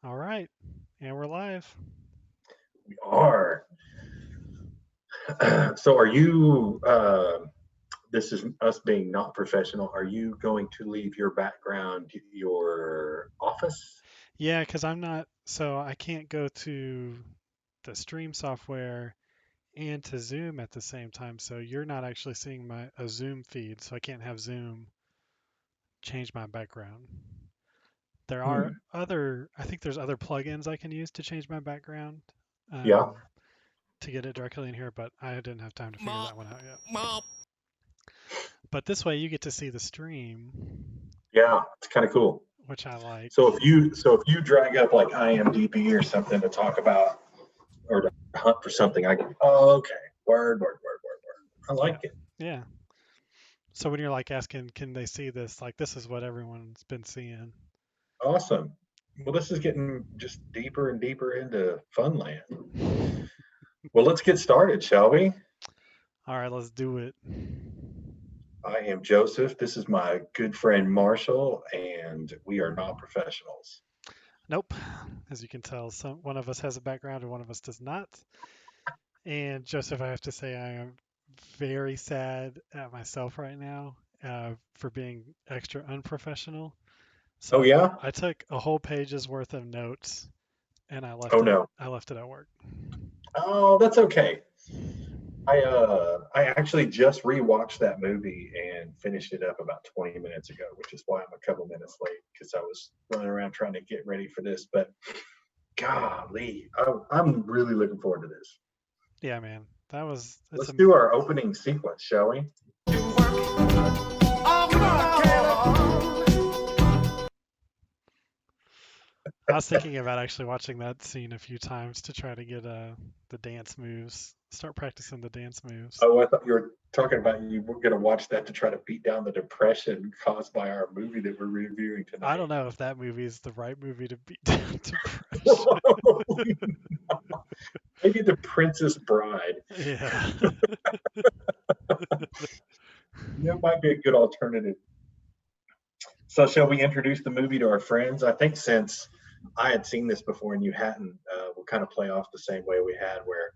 All right, and we're live. We are. So, are you? This is us being not professional. Are you going to leave your background, your office? Yeah, because I'm not, so I can't go to the stream software and to Zoom at the same time. So you're not actually seeing my a Zoom feed, so I can't have Zoom change my background. There are Hmm. I think there's other plugins I can use to change my background Yeah. um, to get it directly in here, but I didn't have time to figure Mom, that one out yet. mom. But this way you get to see the stream, Yeah. It's kind of cool. which I So like. if you drag up like IMDb or something to talk about or to hunt for something, I can. Oh, okay. Word. I Yeah. like it. Yeah. So when you're like asking, can they see this? Like this is what everyone's been seeing. Awesome. Well, this is getting just deeper and deeper into Funland. Well, let's get started, shall we? All right, let's do it. I am Joseph. This is my good friend Marshall, and we are not professionals. Nope. As you can tell, one of us has a background and one of us does not. And Joseph, I have to say, I am very sad at myself right now for being extra unprofessional. Oh So yeah? I took a whole page's worth of notes and I Oh left it. no. I left it at work. Oh, that's okay. I actually just rewatched that movie and finished it up about 20 minutes ago, which is why I'm a couple minutes late because I was running around trying to get ready for this. But golly, I'm really looking forward to this. Yeah, man. It's Let's a do our opening sequence, shall we? You work. Oh, come on, Caleb. I was thinking about actually watching that scene a few times to try to get the dance moves. Start practicing the dance moves. Oh, I thought you were talking about you were going to watch that to try to beat down the depression caused by our movie that we're reviewing I don't tonight. know if that movie is the right movie to beat down depression. Maybe The Princess Bride. Yeah. That might be a good alternative. So, shall we introduce the movie to our friends? I think since I had seen this before and you hadn't, we'll kind of play off the same way we had, where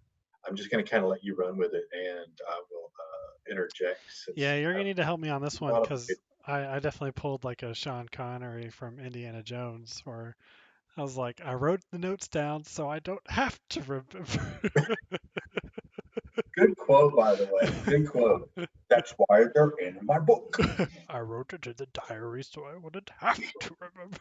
I'm just going to kind of let you run with it and I will interject Yeah, since you're I gonna have need to help me on this a one lot of. because I definitely pulled like a Sean Connery from Indiana Jones where I was like, I wrote the notes down so I don't have to remember. Good quote, by the way. Good quote. That's why they're in my book. I wrote it in the diary so I wouldn't have to remember.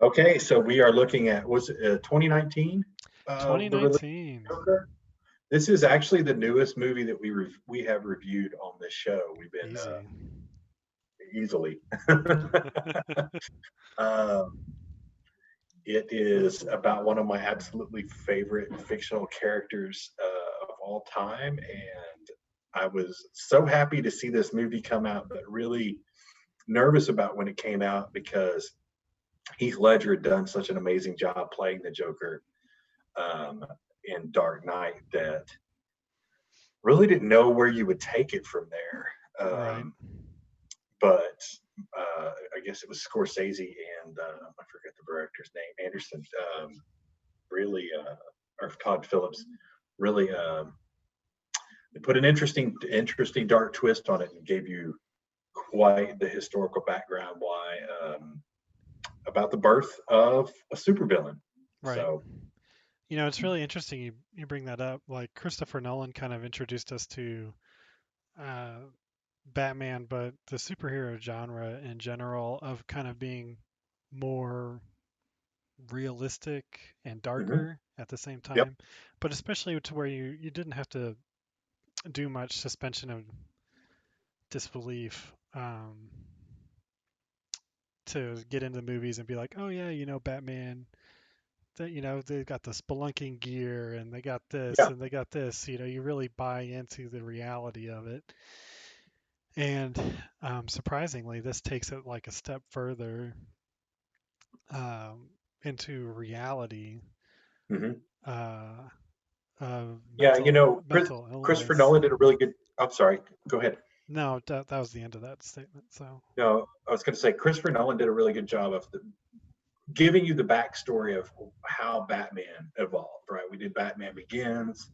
Okay, so we are looking at was it 2019? The release of 2019. Joker. This is actually the newest movie that we have reviewed on this show. We've been Easy. easily. um, it is about one of my absolutely favorite fictional characters of all time, and I was so happy to see this movie come out, but really nervous about when it came out because Heath Ledger had done such an amazing job playing the Joker um, in Dark Knight that really didn't know where you would take it from there. Right. But I guess it was Scorsese and I forget the director's name, Anderson, really, or Todd Phillips, really put an interesting dark twist on it and gave you quite the historical background why about the birth of a supervillain. Right. So, It's really interesting you bring that up. Like Christopher Nolan kind of introduced us to uh, Batman, but the superhero genre in general of kind of being more realistic and mhm, darker at the same yep, time, but especially to where you didn't have to do much suspension of disbelief to get into the movies and be like, oh yeah, Batman. That they got the spelunking gear and they got this yeah, and they got this. You really buy into the reality of it. And surprisingly, this takes it like a step further um, into reality mhm. of Yeah. mental Christopher illness. Nolan did a really good. I'm sorry. Go ahead. No, that was the end of that statement. So, No, I was going to say Christopher Nolan did a really good job of giving you the backstory of how Batman evolved. Right, we did Batman Begins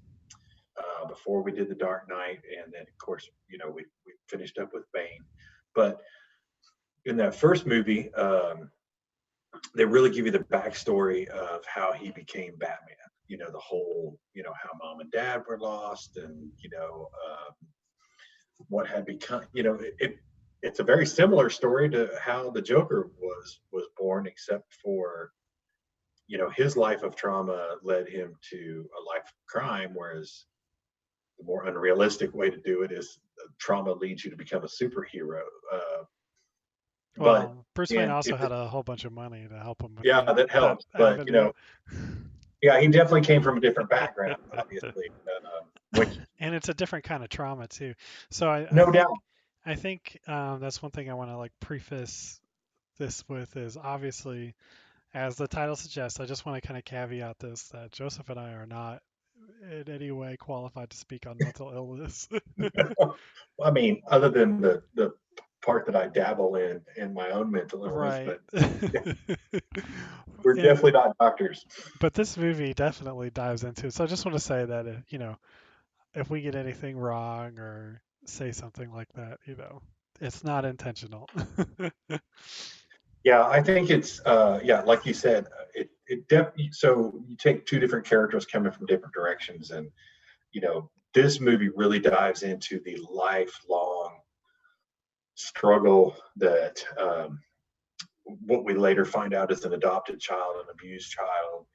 before we did the Dark Knight, and then of course, we finished up with Bane. But in that first movie, they really give you the backstory of how he became Batman. The whole, how mom and dad were lost, and what had become. It's a very similar story to how the Joker was born, except for his life of trauma led him to a life of crime, whereas the more unrealistic way to do it is trauma leads you to become a superhero. But well, Bruce Wayne and also if had a whole bunch of money to help him with yeah, that that helps. But avenue. yeah, he definitely came from a different background, obviously, which And it's a different kind of trauma too. So I no think doubt. that's one thing I want to like preface this with is obviously, as the title suggests, I just want to kind of caveat this that Joseph and I are not in any way qualified to speak on mental illness. I mean, other than the part that I dabble in my own mental illness, Right. but we're And definitely not doctors. but this movie definitely dives into it. So I just want to say that if we get anything wrong or say something like that, it's not intentional. Yeah, I think it's yeah, like you said, so you take two different characters coming from different directions, and this movie really dives into the lifelong struggle that what we later find out is an adopted child, an abused child.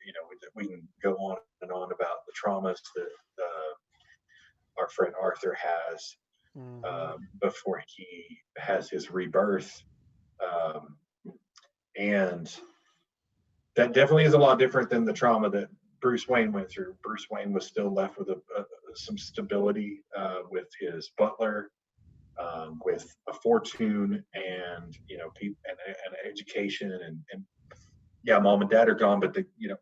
We can go on and on about the traumas that our friend Arthur has Hmm. before he has his rebirth. Um, and that definitely is a lot different than the trauma that Bruce Wayne went through. Bruce Wayne was still left with some stability with his butler, with a fortune, and and education, and yeah, mom and dad are gone, but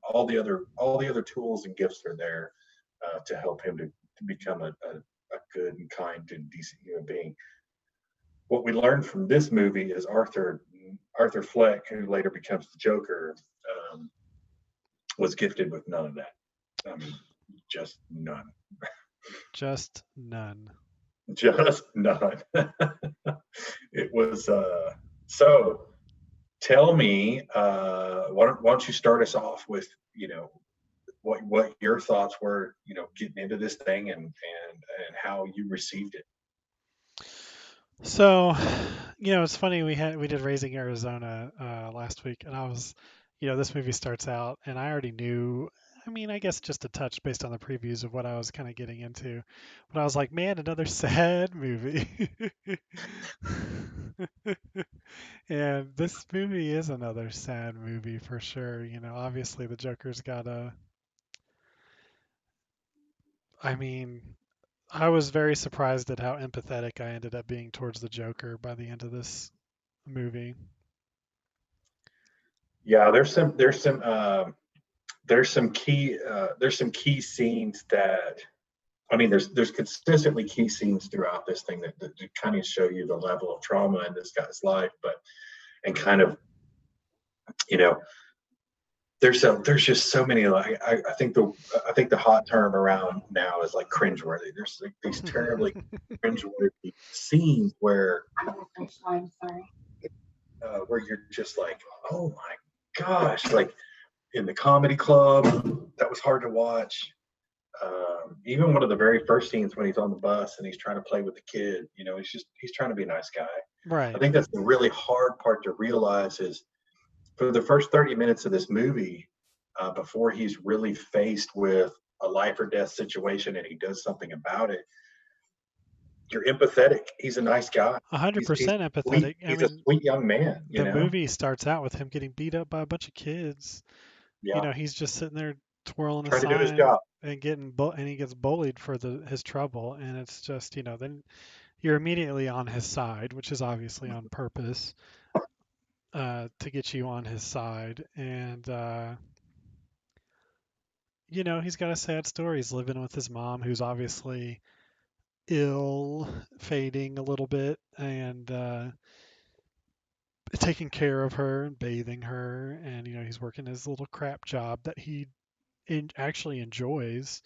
all the other tools and gifts are there to help him to become a good and kind and decent human being. What we learned from this movie is Arthur Fleck, who later becomes the Joker, um, was gifted with none of that. I mean, just none. Just none. Just none. It was so. Tell me, why don't you start us off with what your thoughts were, getting into this thing, and how you received it. So, it's funny we did Raising Arizona last week, and this movie starts out, and I already knew. I mean, I guess just a touch based on the previews of what I was kind of getting into, but I was like, man, another sad movie. And this movie is another sad movie for sure. Obviously the Joker's got I mean, I was very surprised at how empathetic I ended up being towards the Joker by the end of this movie. Yeah, there's some key scenes that, I mean, there's consistently key scenes throughout this thing that kind of show you the level of trauma in this guy's life, but and kind of you know there's just so many, like, I think the hot term around now is like cringeworthy. There's like these terribly cringeworthy scenes where you're just like, oh my gosh, like in the comedy club, that was hard to watch. Even one of the very first scenes when he's on the bus and he's trying to play with the kid, he's trying to be a nice guy. I Right. think that's the really hard part to realize is for the first 30 minutes of this movie, before he's really faced with a life or death situation and he does something about it, you're empathetic. He's a nice guy. He's 100% sweet. empathetic. I He's a mean, sweet young man. the movie starts out with him getting beat up by a bunch of kids. Yeah, He's just sitting there twirling a trying to do his sign job. and and he gets bullied for his trouble, and it's just, then you're immediately on his side, which is obviously on purpose to get you on his side. And he's got a sad story. He's living with his mom, who's obviously ill, fading a little bit, and taking care of her and bathing her, and he's working his little crap job that he actually enjoys,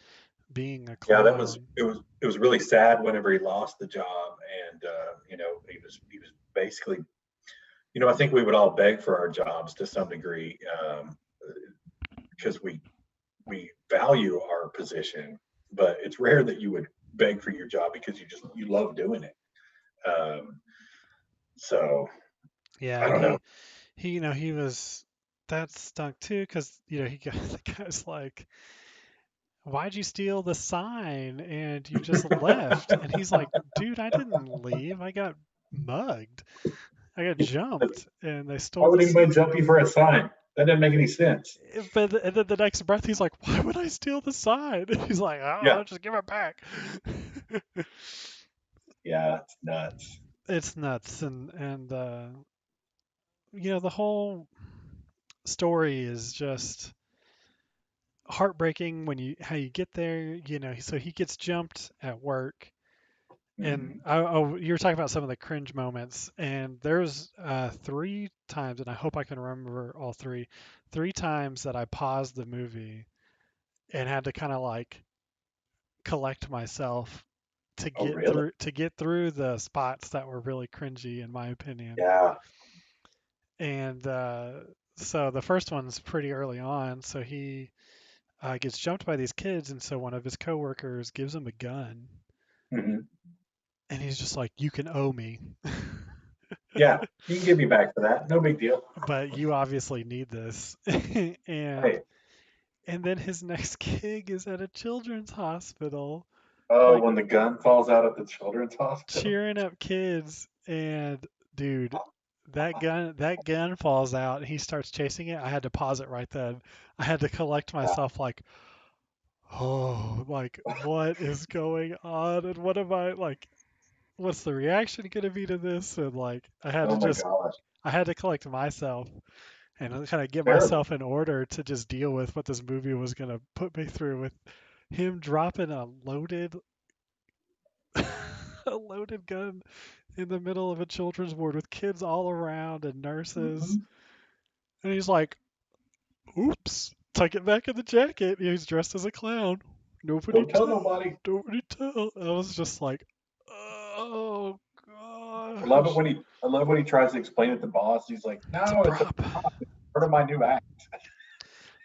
being a Yeah, that was clown. it was really sad whenever he lost the job, and he was basically, I think we would all beg for our jobs to some degree, because we value our position, but it's rare that you would beg for your job because you love doing it. Um, so Yeah, I and don't know. he was that stunk too, because he got the guy's like, why'd you steal the sign and you just left? And he's like, dude, I didn't leave. I got mugged. I got jumped and they Why stole would this. anybody jump you for a sign? That doesn't make any sense. And then the next breath, he's like, why would I steal the sign? He's like, I don't Yeah, know, just give it back. yeah, it's nuts. It's nuts. And the whole story is just heartbreaking when how you get there. So he gets jumped at work. And Hmm. you were talking about some of the cringe moments, and there's 3 times, and I hope I can remember all three. 3 times that I paused the movie and had to kind of like collect myself Oh, really? to get through the spots that were really cringy, in my opinion. Yeah. And so the first one's pretty early on. So he gets jumped by these kids, and so one of his coworkers gives him a gun, Hmm. and he's just like, "You can owe me." Yeah, you can give me back for that. No big deal. But you obviously need this. and Right. and then his next gig is at a children's hospital, Oh, like when the gun falls out at the children's hospital. cheering up kids. And dude, that gun falls out and he starts chasing it. I had to pause it right then. I had to collect Yeah. myself, like, oh, like, what is going on, and what am I like, what's the reaction going to be to this? And like, Oh my gosh. I had to collect myself and kind of get Terrible. myself in order to just deal with what this movie was going to put me through, with him dropping a loaded a loaded gun in the middle of a children's ward with kids all around and nurses. Hmm. And he's like, oops, tuck it back in the jacket. He's dressed as a clown. Nobody Don't tell tell. nobody. Nobody tell. I was just like, oh gosh. I love when he tries to explain it to boss. He's like, It's a "No, it's a prop. part of my new act."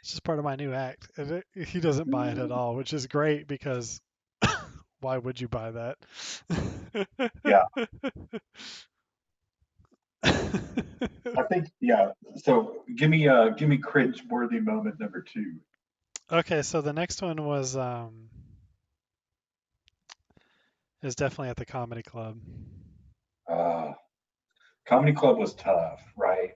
It's just part of my new act. And he doesn't buy it at all, which is great because why would you buy that? Yeah, I think yeah. So give me cringe worthy moment number two. Okay, so the next one was is definitely at the comedy club. Uh, Comedy Club was tough, right?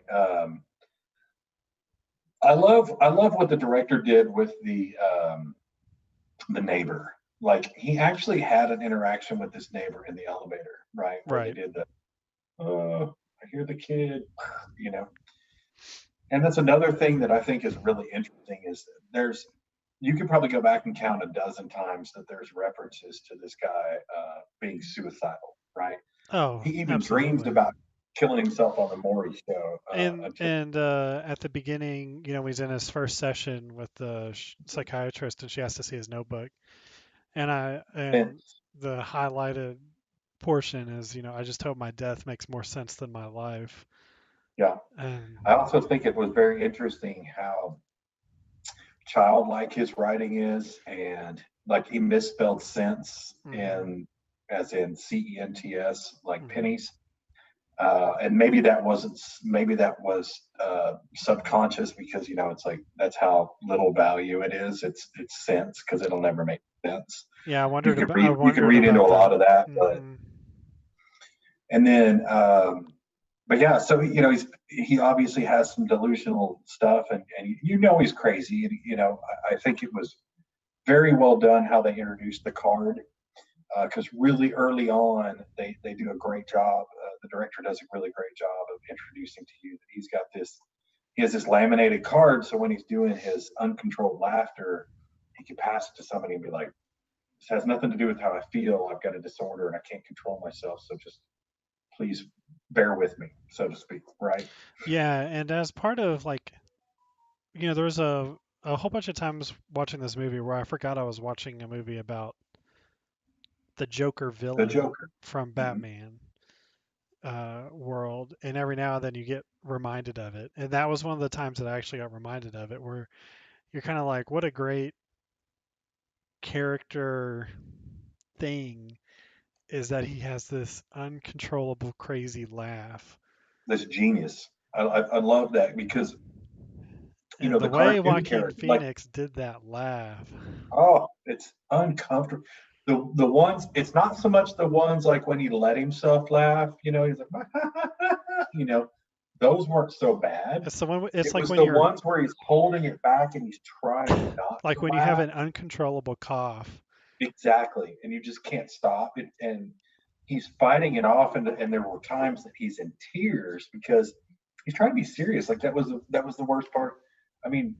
I love what the director did with the neighbor. Like he actually had an interaction with this neighbor in the elevator, right? Where they Right. did the I hear the kid, you know. And that's another thing that I think is really interesting is there's you can probably go back and count a dozen times that there's references to this guy being suicidal, right? Oh, He even dreams absolutely. about killing himself on the Maury show until And at the beginning, when he's in his first session with the psychiatrist, and she has to see his notebook, then, and the highlighted portion is, I just hope my death makes more sense than my life. yeah. And I also think it was very interesting how childlike his writing is, and like he misspelled cents hmm and as in cents, like hmm pennies. And maybe that was subconscious because it's like that's how little value it is. It's cents because it'll never make sense. yeah, I You can wondered read into about a that. lot of that, but hmm and then but yeah, so he obviously has some delusional stuff, and he's crazy. And, I think it was very well done how they introduced the card because really early on they do a great job. The director does a really great job of introducing to you that he has this laminated card, so when he's doing his uncontrolled laughter, he can pass it to somebody and be like, This has nothing to do with how I feel. I've got a disorder and I can't control myself. So just please bear with me, so to speak. Right? Yeah, and as part of like, there was a whole bunch of times watching this movie where I forgot I was watching a movie about the Joker The villain Joker. from Hmm. Batman world, and every now and then you get reminded of it. And that was one of the times that I actually got reminded of it, where you're kind of like, what a great character thing is that he has this uncontrollable, crazy laugh. This genius. I love that because And the the way cartoon Joaquin character, like, Phoenix did that laugh. oh, it's uncomfortable. The ones, it's not so much the ones like when he let himself laugh, he's like, you know, those weren't so bad. It's the one. It's It like was when the you're ones where he's holding it back and he's trying not like to when you have laugh. an uncontrollable cough. Exactly. And you just can't stop it. And he's fighting it off. And there were times that he's in tears because he's trying to be serious. Like that was the worst part. I mean,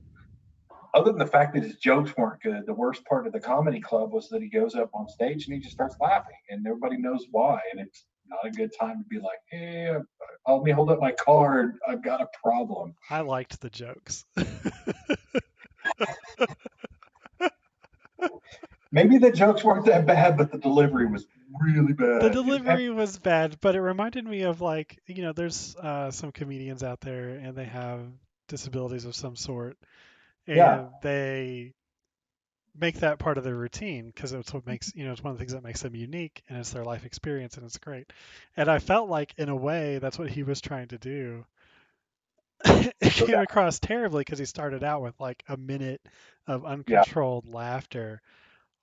other than the fact that his jokes weren't good, the worst part of the comedy club was that he goes up on stage and he just starts laughing, and everybody knows why. And it's not a good time to be like, "Hey, let me hold up my card. I've got a problem." I liked the jokes. Maybe the jokes weren't that bad, but the delivery was really The bad. delivery was bad, but it reminded me of like, there's some comedians out there and they have disabilities of some sort, Yeah, and they make that part of their routine because it's what makes, it's one of the things that makes them unique, and it's their life experience, and it's great. And I felt like in a way that's what he was trying to do. It no came doubt. across terribly because he started out with like a minute of Yeah. uncontrolled laughter,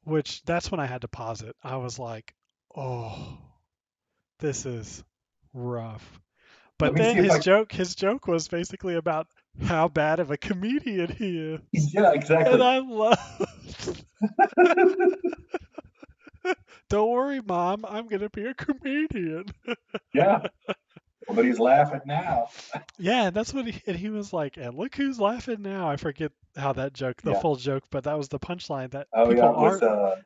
which that's when I had to pause it. I was like, oh, this is rough. Let But me then see if his joke was basically about how bad of a comedian he is. Yeah, And exactly. I love Don't worry, Mom, I'm gonna be a comedian. Yeah. Nobody's laughing now. Yeah, that's what he was like, and look who's laughing now. I forget how that joke, the Yeah. full joke, but that was the punchline that Oh yeah, people it was aren't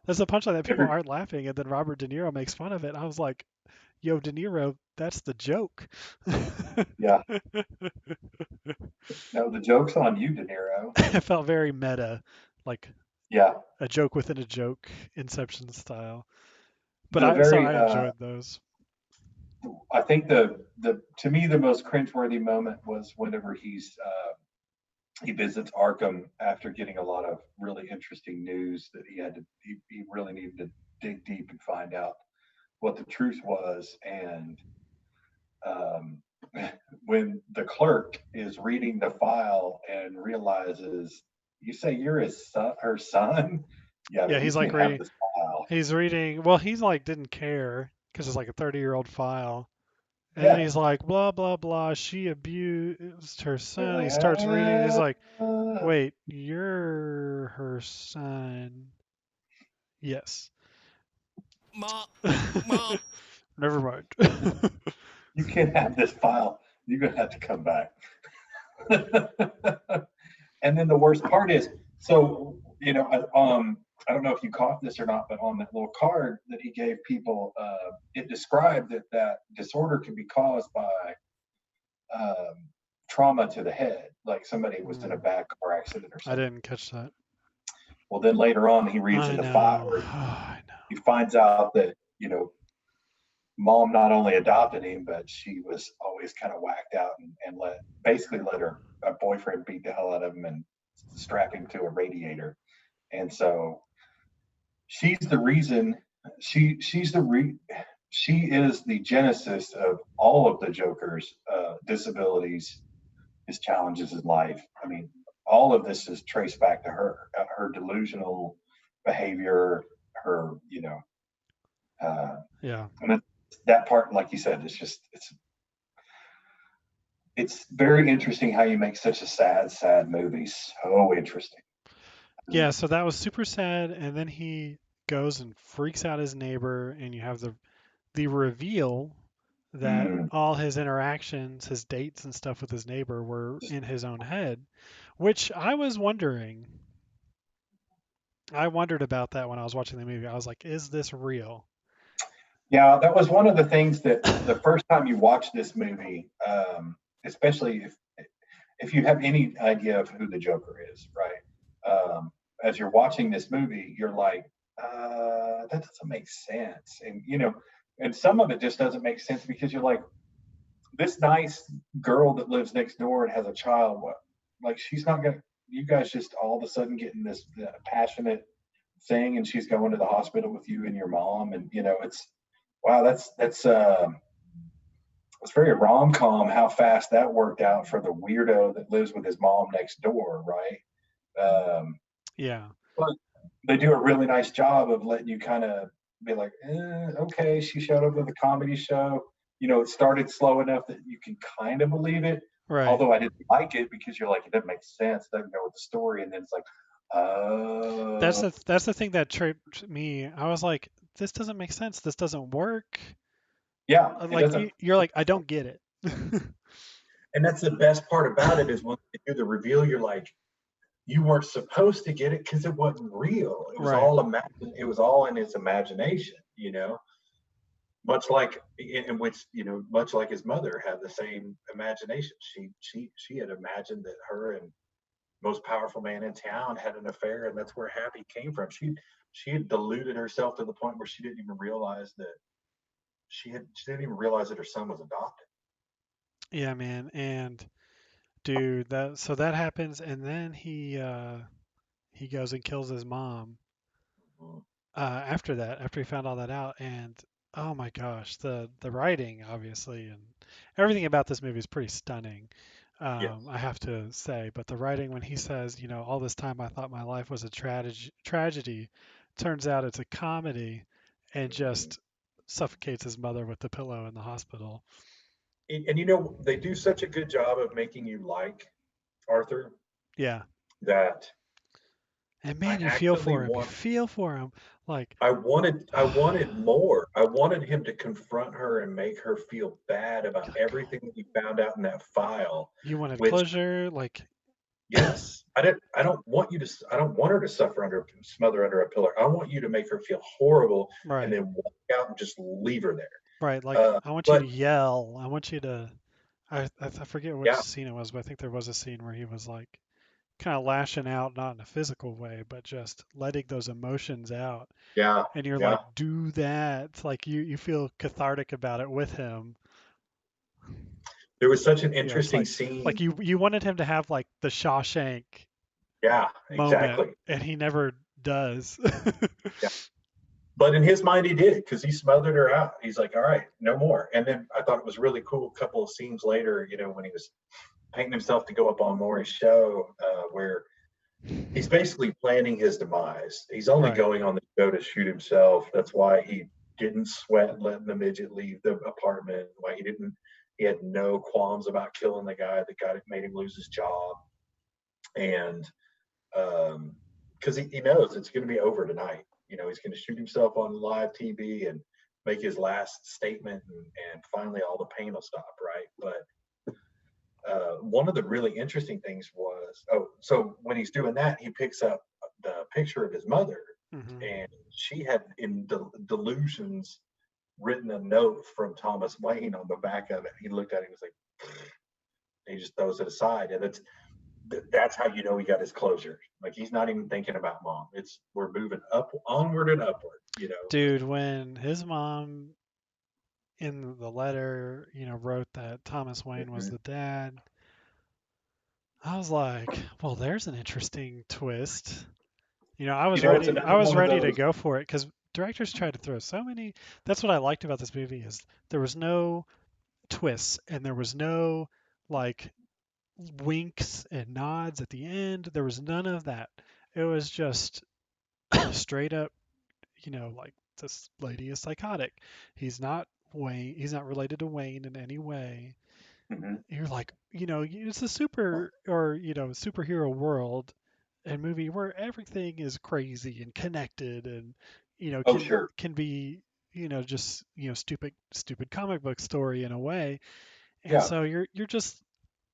that's the punchline that people every aren't laughing, and then Robert De Niro makes fun of it. I was like, yo, De Niro, that's the joke. yeah. No, the joke's on you, De Niro. It felt very meta, like Yeah. a joke within a joke, Inception style. But The so very I enjoyed those. I think the to me the most cringeworthy moment was whenever he visits Arkham after getting a lot of really interesting news that he really needed to dig deep and find out what the truth was. And um, when the clerk is reading the file and realizes, you say you're her son? Yeah, Yeah, but you he's like can't have reading. this file. He's reading. Well, he's like didn't care because it's like a 30-year-old file. And then Yeah. he's like, blah blah blah. She abused her They're son. He like, starts reading. He's like, wait, you're her son? Yes. Mom, mom. Never mind. you can't have this file. You're gonna have to come back. And then the worst part is, so I don't know if you caught this or not, but on that little card that he gave people, it described that disorder can be caused by um, trauma to the head, like somebody was in a Hmm, bad car accident or I something. didn't catch that. Well, then later on, he reads in I the file know. where I know. he finds out that mom not only adopted him, but she was always kind of whacked out and let her boyfriend beat the hell out of him and strap him to a radiator. And so she's the reason she's the she is the genesis of all of the Joker's disabilities, his challenges in life. I mean, all of this is traced back to her delusional behavior, her, Yeah. and that part, like you said, it's very interesting how you make such a sad movie so interesting. Yeah. So that was super sad, and then he goes and freaks out his neighbor, and you have the reveal that Mm. all his interactions, his dates and stuff with his neighbor were in his own head, which I was wondering, I wondered about that when I was watching the movie. I was like, is this real? Yeah, that was one of the things that the first time you watch this movie, especially if you have any idea of who the Joker is, right? As you're watching this movie, you're like, that doesn't make sense, and and some of it just doesn't make sense because you're like, this nice girl that lives next door and has a child, what, like she's not gonna. You guys just all of a sudden getting this passionate thing, and she's going to the hospital with you and your mom, and it's wow, it's very rom com how fast that worked out for the weirdo that lives with his mom next door, right? Um, Yeah. but they do a really nice job of letting you kind of be like, okay, she showed up with a comedy show. It started slow enough that you can kind of believe it. Right. Although I didn't like it because you're like, it doesn't make sense. It doesn't go with the story. And then it's like, That's oh, the thing that tripped me. I was like, this doesn't make sense. This doesn't work. yeah, it Like doesn't. you're like, I don't get it. And that's the best part about it is when they do the reveal, you're like, you weren't supposed to get it because it wasn't real. It was Right. all imagine. It was all in his imagination. Much like in which much like his mother had the same imagination. She had imagined that her and most powerful man in town had an affair, and that's where Happy came from. She had deluded herself to the point where she didn't even realize that she didn't even realize that her son was adopted. Yeah, man. And dude, that happens, and then he goes and kills his mom. Mhm. After that, after he found all that out, and oh my gosh, the writing obviously and everything about this movie is pretty stunning. Yes. I have to say, but the writing when he says, all this time I thought my life was a tragedy, turns out it's a comedy, and Mhm. just suffocates his mother with the pillow in the hospital. And they do such a good job of making you like Arthur Yeah, that and I man, you feel actually for him. You want feel for him, like I wanted more. I wanted him to confront her and make her feel bad about everything that he found out in that file, you wanted which closure, like yes, I don't want her to smother under a pillar. I want you to make her feel horrible and right. then walk out and just leave her there. Right, like Uh, I want you to but yell. I want you to. I forget which yeah, scene it was, but I think there was a scene where he was like kind of lashing out, not in a physical way, but just letting those emotions out. yeah, And you're yeah. like, do that. Like you feel cathartic about it with him. There was such an It's interesting like scene. you wanted him to have like the Shawshank Yeah, moment, exactly. and he never does. Yeah. But in his mind, he did because he smothered her out. He's like, all right, no more. And then I thought it was really cool. A couple of scenes later, when he was painting himself to go up on Maury's show, where he's basically planning his demise. He's only Right, going on the show to shoot himself. That's why he didn't sweat letting the midget leave the apartment. Why he didn't. He had no qualms about killing the guy that made him lose his job. And because he knows it's going to be over tonight. He's going to shoot himself on live TV and make his last statement, and finally all the pain will stop, right? But one of the really interesting things was, so when he's doing that, he picks up the picture of his mother, hmm and she had in delusions written a note from Thomas Wayne on the back of it. He looked at it, he was like, he just throws it aside, and that's how he got his closure. Like he's not even thinking about mom. It's we're moving up, onward and upward. dude. When his mom in the letter, wrote that Thomas Wayne was Mhm. the dad, I was like, well, there's an interesting twist. It's I another was one of ready to those. go for it because directors try to throw so many. That's what I liked about this movie is there was no twists and there was no like winks and nods at the end. There was none of that. It was just straight up, like this lady is psychotic. He's not Wayne. He's not related to Wayne in any way. Mhm. You're like, it's a superhero world and movie where everything is crazy and connected and Oh, can sure. be just stupid comic book story in a way. And Yeah. so you're just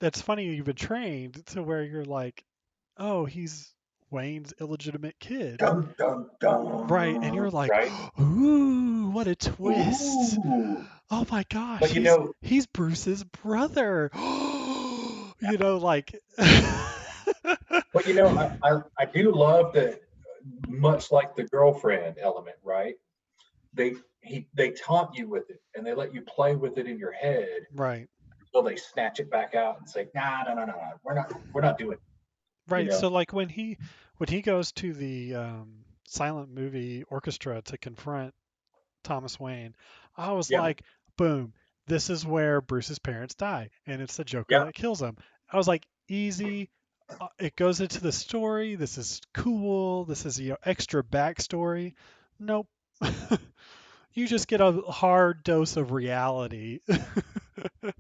that's funny you've been trained to where you're like, oh, he's Wayne's illegitimate kid. Dun dun Right. And you're dun. like, Right? ooh, what a twist. Ooh. Oh my gosh, But you know, he's Bruce's brother. Like but you know, I do love that. Much like the girlfriend element, right? They taunt you with it, and they let you play with it in your head right. until they snatch it back out and say, "Nah, no, no, no, no, we're not doing it." You Right. know? So like when he goes to the silent movie orchestra to confront Thomas Wayne, I was Yeah, like, boom, this is where Bruce's parents die, and it's the Joker yeah. that kills him. I was like, easy. It goes into the story. This is cool. This is extra backstory. Nope. You just get a hard dose of reality.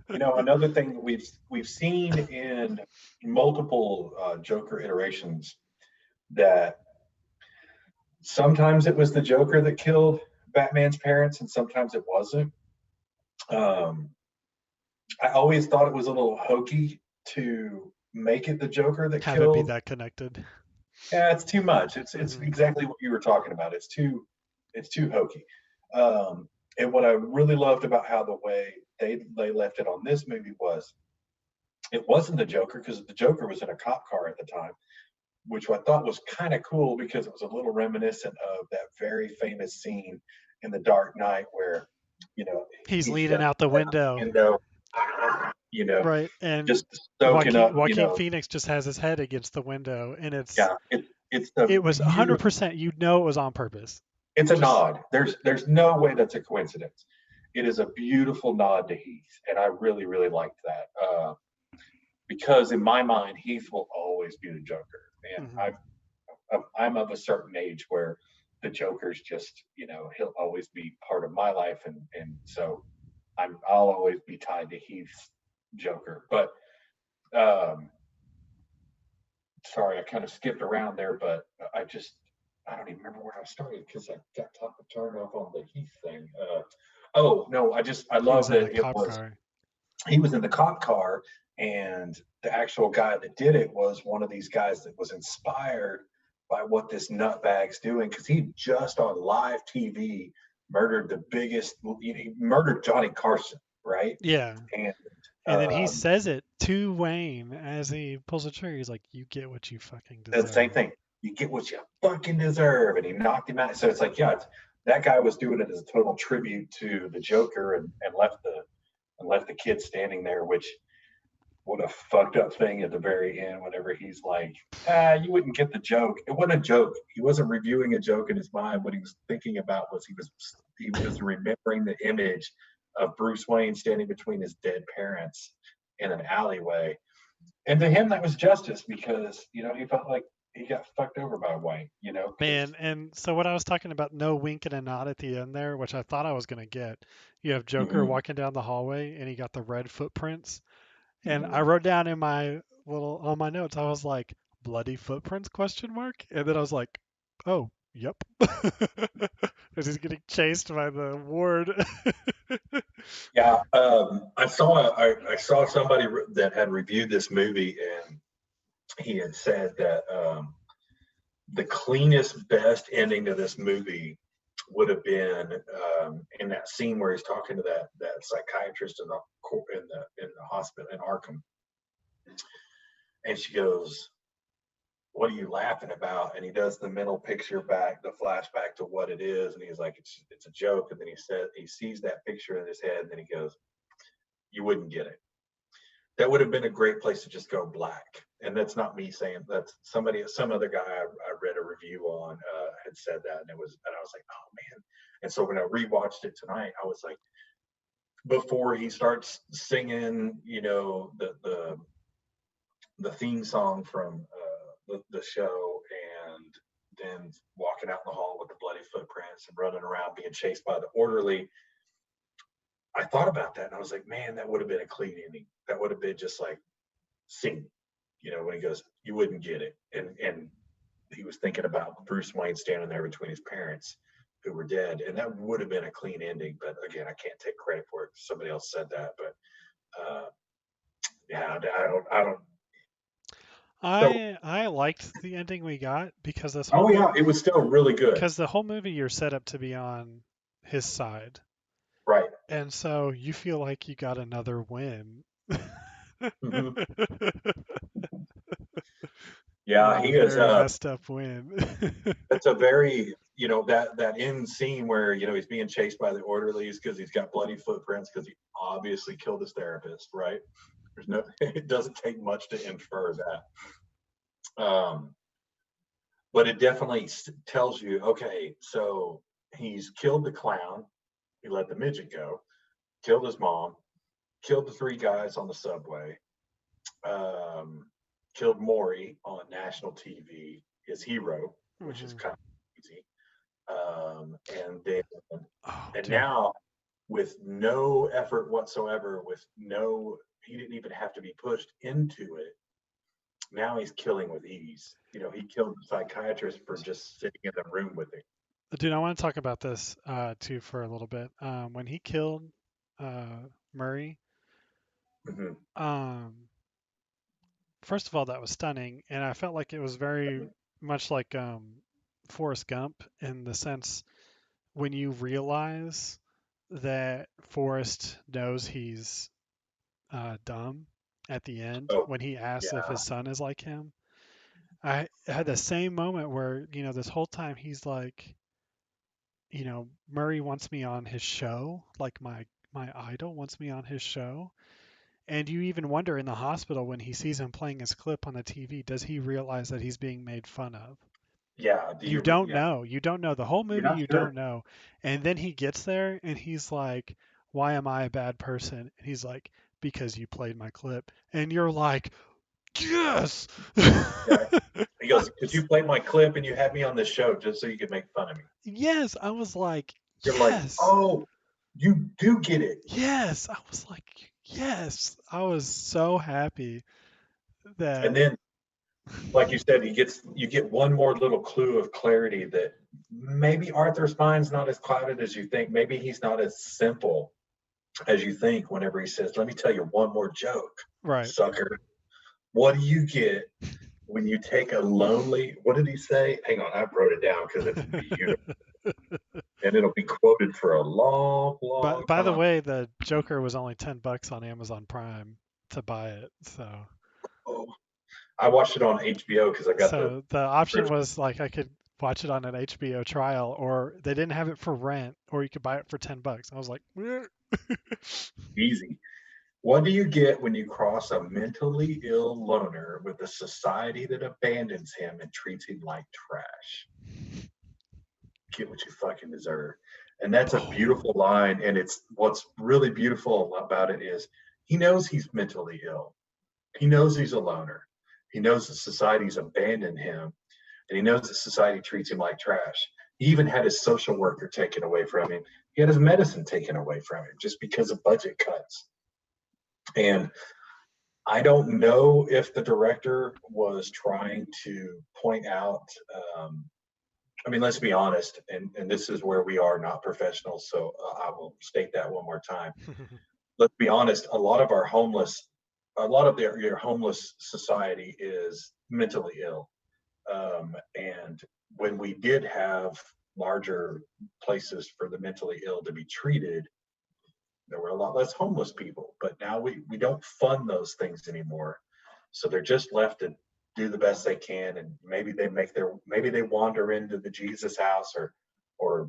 You know, another thing that we've seen in multiple Joker iterations that sometimes it was the Joker that killed Batman's parents, and sometimes it wasn't. Um, I always thought it was a little hokey to make it the Joker that Have it be killed. that connected. Yeah, it's too much. It's Hmm. exactly what you were talking about. It's too hokey. And what I really loved about how the way they left it on this movie was it wasn't the Joker because the Joker was in a cop car at the time, which I thought was kind of cool because it was a little reminiscent of that very famous scene in The Dark Knight where you know He's he's leaning got out the that window. window, you know, Right. And just soaking up, Joaquin Phoenix just has his head against the window, and yeah, it's the it was beautiful. 100%. You know it was on purpose. It's a Just nod. There's no way that's a coincidence. It is a beautiful nod to Heath, and I really really liked that because in my mind Heath will always be the Joker, and mhm. I'm of a certain age where the Joker's just he'll always be part of my life, and so I'll always be tied to Heath's Joker. But um, sorry, I kind of skipped around there, but I don't even remember where I started because I got turned off on the Heath thing. Oh no, I He was love in that the it cop was car. he was in the cop car, and the actual guy that did it was one of these guys that was inspired by what this nutbag's doing because he just on live TV murdered the biggest, he murdered Johnny Carson, right? Yeah. And And then he um, says it to Wayne as he pulls the trigger. He's like, "You get what you fucking the same deserve." thing. You get what you fucking deserve, and he knocked him out. So it's like, yeah, that guy was doing it as a total tribute to the Joker, and left the kid standing there, which what a fucked up thing at the very end whenever he's like, you wouldn't get the joke. It wasn't a joke. He wasn't reviewing a joke in his mind. What he was thinking about was he was remembering the image of Bruce Wayne standing between his dead parents in an alleyway. And to him that was justice because, he felt like he got fucked over by Wayne, because Man, and so what I was talking about, no wink and a nod at the end there, which I thought I was gonna get. You have Joker mm-hmm, walking down the hallway, and he got the red footprints. And I mm-hmm. wrote down in my little on my notes, I was like, "Bloody footprints?" question mark. And then I was like, "Oh, yep." Because he's getting chased by the ward. Yeah, I saw somebody that had reviewed this movie, and he had said that the cleanest, best ending to this movie would have been in that scene where he's talking to that psychiatrist in the hospital in Arkham, and she goes, "What are you laughing about?" And he does the mental picture back, the flashback to what it is, and he's like, "It's a joke." And then he sees that picture in his head, and then he goes, "You wouldn't get it." That would have been a great place to just go black. And that's not me saying that's some other guy I read a review on had said that, and I was like, oh man. And so when I rewatched it tonight, I was like, before he starts singing, the theme song from the show, and then walking out in the hall with the bloody footprints and running around being chased by the orderly, I thought about that and I was like, man, that would have been a clean ending. That would have been just like sing, when he goes, you wouldn't get it. And he was thinking about Bruce Wayne standing there between his parents who were dead. And that would have been a clean ending. But again, I can't take credit for it. Somebody else said that. But yeah, I don't So, I liked the ending we got because this whole oh movie yeah, it was still really good. because the whole movie you're set up to be on his side. Right. And so you feel like you got another win. Hmm. You Yeah, got a he is. very messed up win. That's a very, that end scene where he's being chased by the orderlies because he's got bloody footprints because he obviously killed his therapist. Right. There's no. It doesn't take much to infer that. But it definitely tells you, okay, so he's killed the clown, he let the midget go, killed his mom, killed the three guys on the subway, um, killed Maury on national TV, his hero, which is Hmm. kind of easy. And then, Oh, and dude. now with no effort whatsoever, he didn't even have to be pushed into it. Now he's killing with ease. He killed the psychiatrist for just sitting in the room with him. Dude, I want to talk about this too for a little bit. When he killed Murray, Mhm. um, first of all, that was stunning, and I felt like it was very much like Forrest Gump in the sense when you realize that Forrest knows he's dumb at the end Oh, when he asks if yeah, his son is like him. I had the same moment where, this whole time he's like, Murray wants me on his show, like my idol wants me on his show. And you even wonder in the hospital when he sees him playing his clip on the TV, does he realize that he's being made fun of? yeah. You don't Yeah, know. You don't know. The whole you're movie, not you don't sure. know. And then he gets there and he's like, why am I a bad person? And he's like, because you played my clip. And you're like, yes. Yeah, he goes, because you played my clip and you had me on this show just so you could make fun of me. Yes. I was like, You're like, yes. oh, you do get it. Yes. I was like, yes. I was so happy And that. then, like you said, you get one more little clue of clarity that maybe Arthur's mind's not as clouded as you think. Maybe he's not as simple as you think. Whenever he says, "Let me tell you one more joke, Right. sucker." What do you get when you take a lonely? What did he say? Hang on, I wrote it down because it's beautiful and it'll be quoted for a long, long But by the time. way, the Joker was only $10 on Amazon Prime to buy it. So Oh, I watched it on HBO because I got the so the option subscription. was like I could watch it on an HBO trial, or they didn't have it for rent, or you could buy it for $10. I was like, "Eh." Easy. What do you get when you cross a mentally ill loner with a society that abandons him and treats him like trash? Get what you fucking deserve. And that's a Oh, beautiful line. And it's what's really beautiful about it is he knows he's mentally ill. He knows he's a loner. He knows that society's abandoned him, and he knows that society treats him like trash. He even had his social worker taken away from him. He had his medicine taken away from him just because of budget cuts. And I don't know if the director was trying to point out. Um, I mean, let's be honest, and this is where we are not professionals. So I will state that one more time. Let's be honest. A lot of your homeless society is mentally ill. And when we did have larger places for the mentally ill to be treated, there were a lot less homeless people. But now we don't fund those things anymore. So they're just left to do the best they can, and maybe they wander into the Jesus house or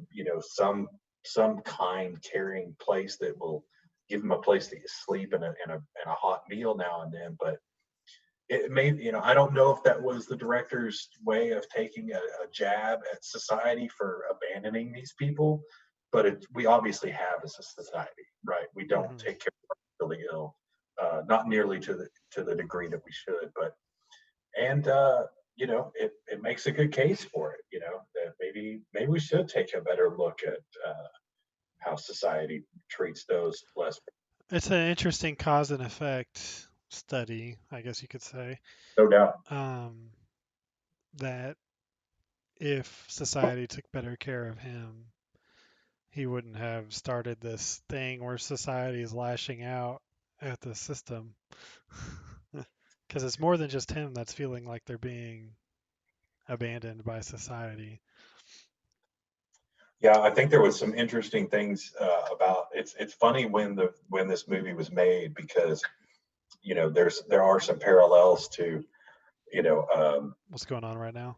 some kind caring place that will give them a place to sleep and a hot meal now and then. But it may, I don't know if that was the director's way of taking a jab at society for abandoning these people, but we obviously have as a society, right? We don't mhm. take care of the mentally ill, not nearly to the degree that we should, but and it makes a good case for it, that maybe we should take a better look at how society treats those less, It's an interesting cause and effect study, I guess you could say. no doubt. Um, that if society took better care of him, he wouldn't have started this thing where society is lashing out at the system. because it's more than just him that's feeling like they're being abandoned by society. Yeah, I think there was some interesting things about it's funny when this movie was made because there are some parallels to you know What's going on right now?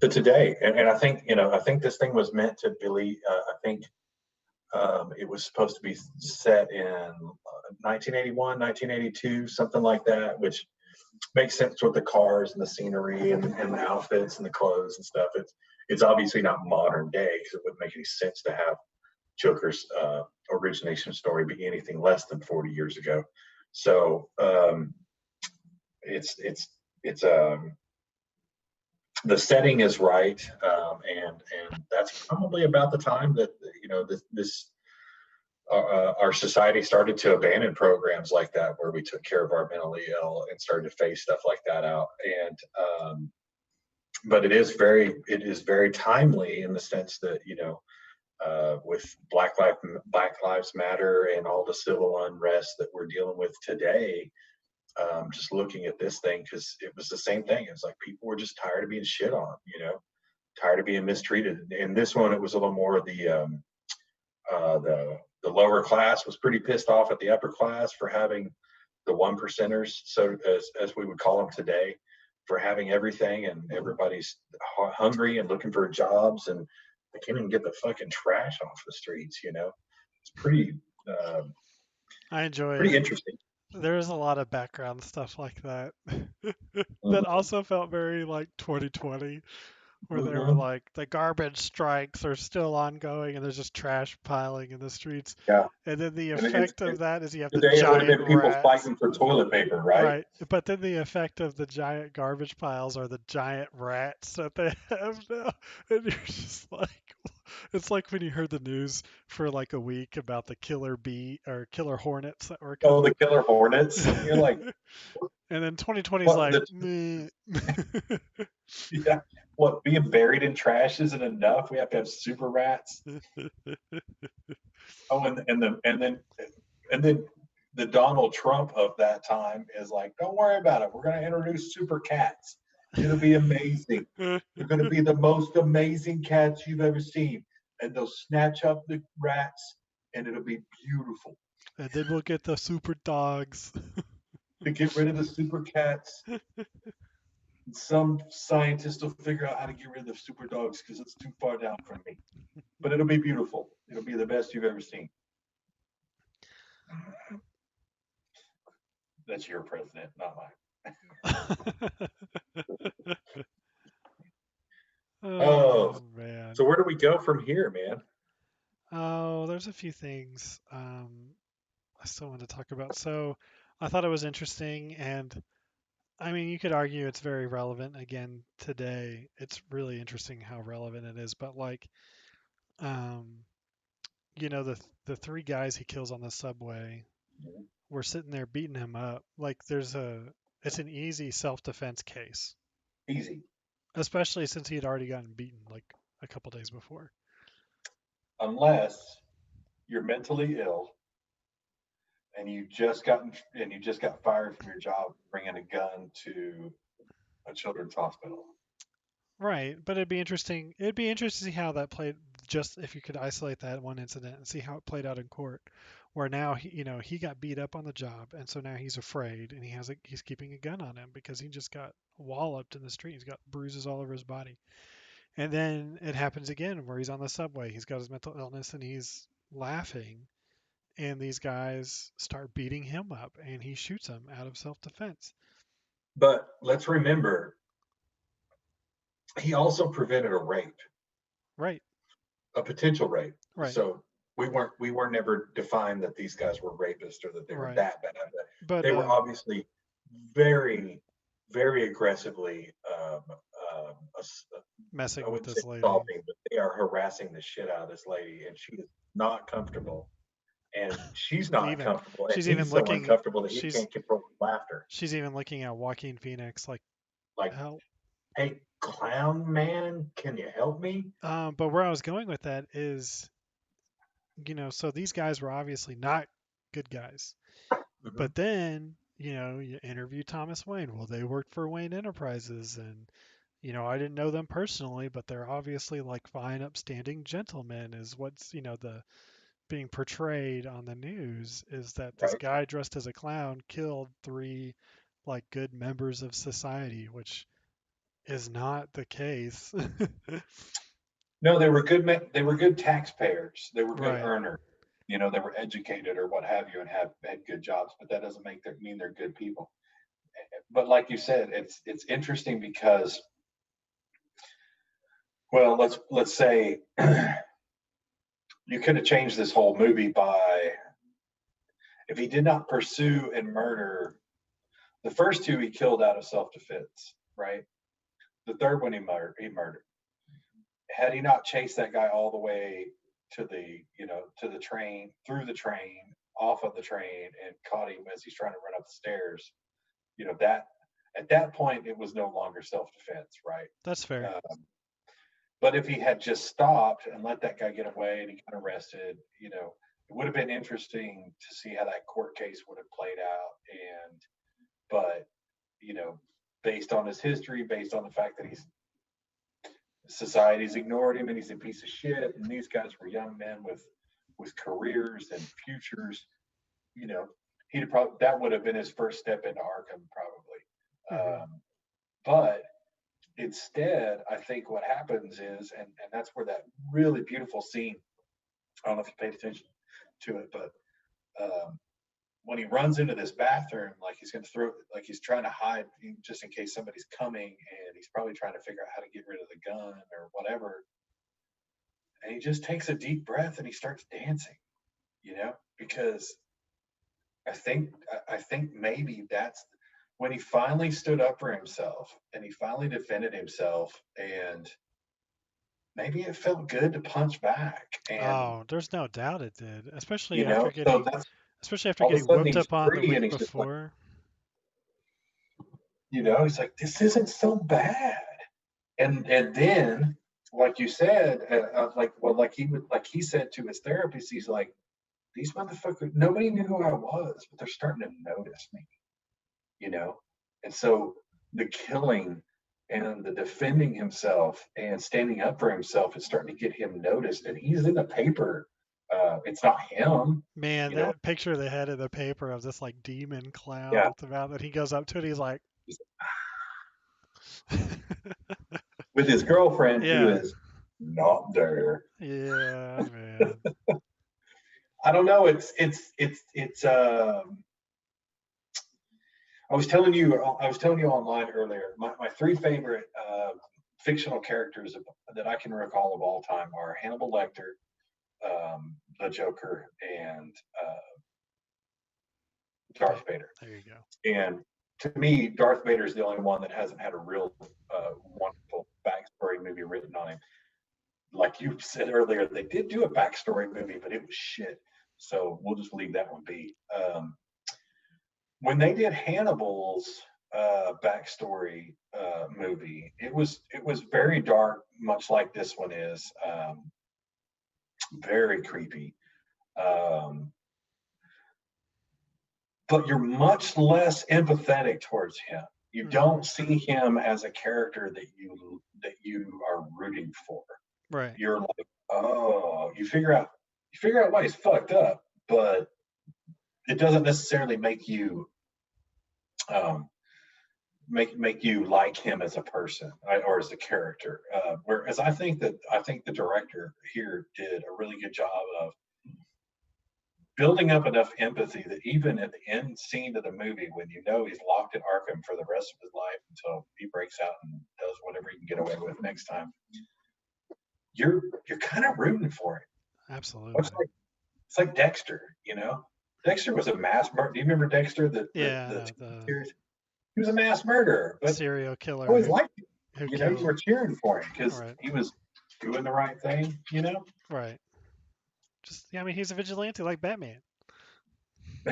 to today, and I think this thing was meant to really I think it was supposed to be set in 1981, 1982, something like that, which makes sense with the cars and the scenery and the outfits and the clothes and stuff. It's obviously not modern day because it wouldn't make any sense to have Joker's origination story be anything less than 40 years ago. So it's the setting is right, and that's probably about the time that this our society started to abandon programs like that where we took care of our mentally ill and started to phase stuff like that out. And but it is very timely in the sense that with Black Lives Matter and all the civil unrest that we're dealing with today. Just looking at this thing because it was the same thing. It was like people were just tired of being shit on, tired of being mistreated. In this one, it was a little more the lower class was pretty pissed off at the upper class for having the one percenters, so as we would call them today, for having everything, and everybody's hungry and looking for jobs, and they can't even get the fucking trash off the streets. It's uh, I enjoy pretty it. interesting. There's a lot of background stuff like that that Mm-hmm. also felt very like 2020, where they were Mm-hmm. like the garbage strikes are still ongoing and there's just trash piling in the streets. Yeah, And then the and effect of that is you have the today it would have giant been people rats. fighting for toilet paper, right? Right. But then the effect of the giant garbage piles are the giant rats that they have now. And you're just like, it's like when you heard the news for like a week about the killer bee or killer hornets that were Oh, coming. the killer hornets. You're like, And then 2020 is what? like, meh. Yeah, what? Being buried in trash isn't enough. We have to have super rats. Oh, and then the Donald Trump of that time is like, don't worry about it. We're going to introduce super cats. It'll be amazing. They're going to be the most amazing cats you've ever seen, and they'll snatch up the rats, and it'll be beautiful. And then we'll get the super dogs. To get rid of the super cats, some scientists will figure out how to get rid of the super dogs because it's too far down from me. But it'll be beautiful. It'll be the best you've ever seen. That's your president, not mine. Oh, Oh man. so where do we go from here, man? Oh, there's a few things I still want to talk about. So I thought it was interesting, and I mean, you could argue it's very relevant again today. It's really interesting how relevant it is. But like, um, the three guys he kills on the subway were sitting there beating him up. Like, it's an easy self-defense case, Easy. especially since he had already gotten beaten like a couple days before. Unless you're mentally ill and you just got fired from your job bringing a gun to a children's hospital. Right, but it'd be interesting. It'd be interesting to see how that played. Just if you could isolate that one incident and see how it played out in court, where now he got beat up on the job, and so now he's afraid, and he's keeping a gun on him because he just got walloped in the street. He's got bruises all over his body, and then it happens again where he's on the subway. He's got his mental illness and he's laughing, and these guys start beating him up, and he shoots them out of self-defense. But let's remember, he also prevented a rape, Right, a potential rape. right, So we were never defined that these guys were rapists or that they were right. that bad. But But they were obviously very, very aggressively. messing I with wouldn't say this lady. assaulting, but they are harassing the shit out of this lady, and she is not comfortable. And she's She's not even comfortable, and she's even he's so looking uncomfortable that he she's can't control his laughter. she's even looking at Joaquin Phoenix like Like, help. hey, clown man, can you help me? But where I was going with that is, so these guys were obviously not good guys. Mm-hmm. But then you interview Thomas Wayne. Well, they worked for Wayne Enterprises, and I didn't know them personally, but they're obviously like fine, upstanding gentlemen. Is what's the being portrayed on the news is that this Right. guy dressed as a clown killed three like good members of society, which is not the case. No, they were good. They were good taxpayers. They were good Right. earners. They were educated or what have you, and had good jobs. But that doesn't mean they're good people. But like you said, it's interesting because, well, let's say you could have changed this whole movie by, if he did not pursue and murder the first two, he killed out of self-defense, right? The third one, he murdered. Had he not chased that guy all the way to the train, through the train, off of the train, and caught him as he's trying to run up the stairs, that at that point it was no longer self-defense, right? That's fair. But if he had just stopped and let that guy get away and he got arrested, it would have been interesting to see how that court case would have played out. But you know, based on his history, based on the fact that society's ignored him and he's a piece of shit, and these guys were young men with careers and futures, you know, he'd probably, that would have been his first step into Arkham, probably. Hmm. But instead, I think what happens is, and that's where that really beautiful scene, I don't know if you paid attention to it, but when he runs into this bathroom, like he's going to throw, like he's trying to hide just in case somebody's coming, and he's probably trying to figure out how to get rid of the gun or whatever. And he just takes a deep breath and he starts dancing, because I think maybe that's when he finally stood up for himself and he finally defended himself, and maybe it felt good to punch back. And Oh, there's no doubt it did, so that's especially after all of a getting sudden whooped he's up on the free, and week he's just like, before. he's like, this isn't so bad. And then, like you said, like he said to his therapist, he's like, these motherfuckers, nobody knew who I was, but they're starting to notice me, you know. And so the killing and the defending himself and standing up for himself is starting to get him noticed, and he's in the paper. It's not him, Man, you know. that picture they had in the paper of this like demon clown Yeah, with the mouth that he goes up to it, he's like, with his girlfriend who yeah, is not there. yeah, man. I don't know. It's. I was telling you online earlier. My three favorite fictional characters that I can recall of all time are Hannibal Lecter, the Joker, and Darth Vader. There you go. And to me, Darth Vader is the only one that hasn't had a real wonderful backstory movie written on him. Like you said earlier, they did do a backstory movie, but it was shit. So we'll just leave that one be. When they did Hannibal's backstory movie, it was very dark, much like this one is. Very creepy. Um, but you're much less empathetic towards him. You Hmm. don't see him as a character that you are rooting for. Right. You're like, oh, you figure out why he's fucked up, but it doesn't necessarily um, make you like him as a person, right, or as a character. Whereas I think the director here did a really good job of building up enough empathy that even at the end scene of the movie, when he's locked in Arkham for the rest of his life until he breaks out and does whatever he can get away with next time, you're kind of rooting for him. It's Absolutely. like it's like Dexter. Dexter was a mass murderer. Do you remember Dexter, Yeah, the no, TV the series? He was a mass murderer, but serial I always killer liked him. who You were killed. cheering for him because Right. he was doing the right thing. Right. Just, yeah, I mean, he's a vigilante like Batman.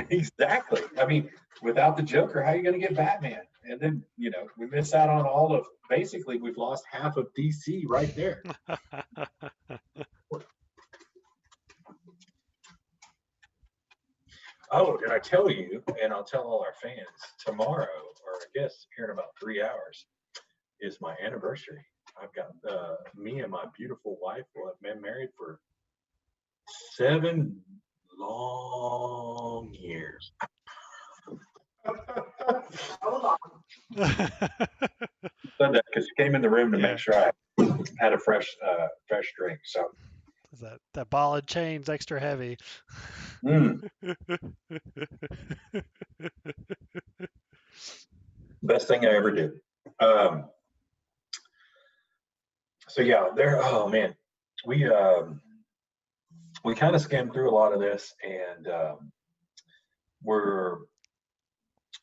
Exactly. I mean, without the Joker, how are you going to get Batman? And then, we miss out on all of, basically, we've lost half of DC right there. Oh, did I tell you? And I'll tell all our fans tomorrow, or I guess here in about 3 hours, is my anniversary. I've got me and my beautiful wife will have been married for 7 long years. Said that because she came in the room to make Yeah. sure I had a fresh drink. So, Is that ball and chain's extra heavy? mm, best thing I ever did. Um, so yeah, there. Oh man, we we kind of skimmed through a lot of this, and we're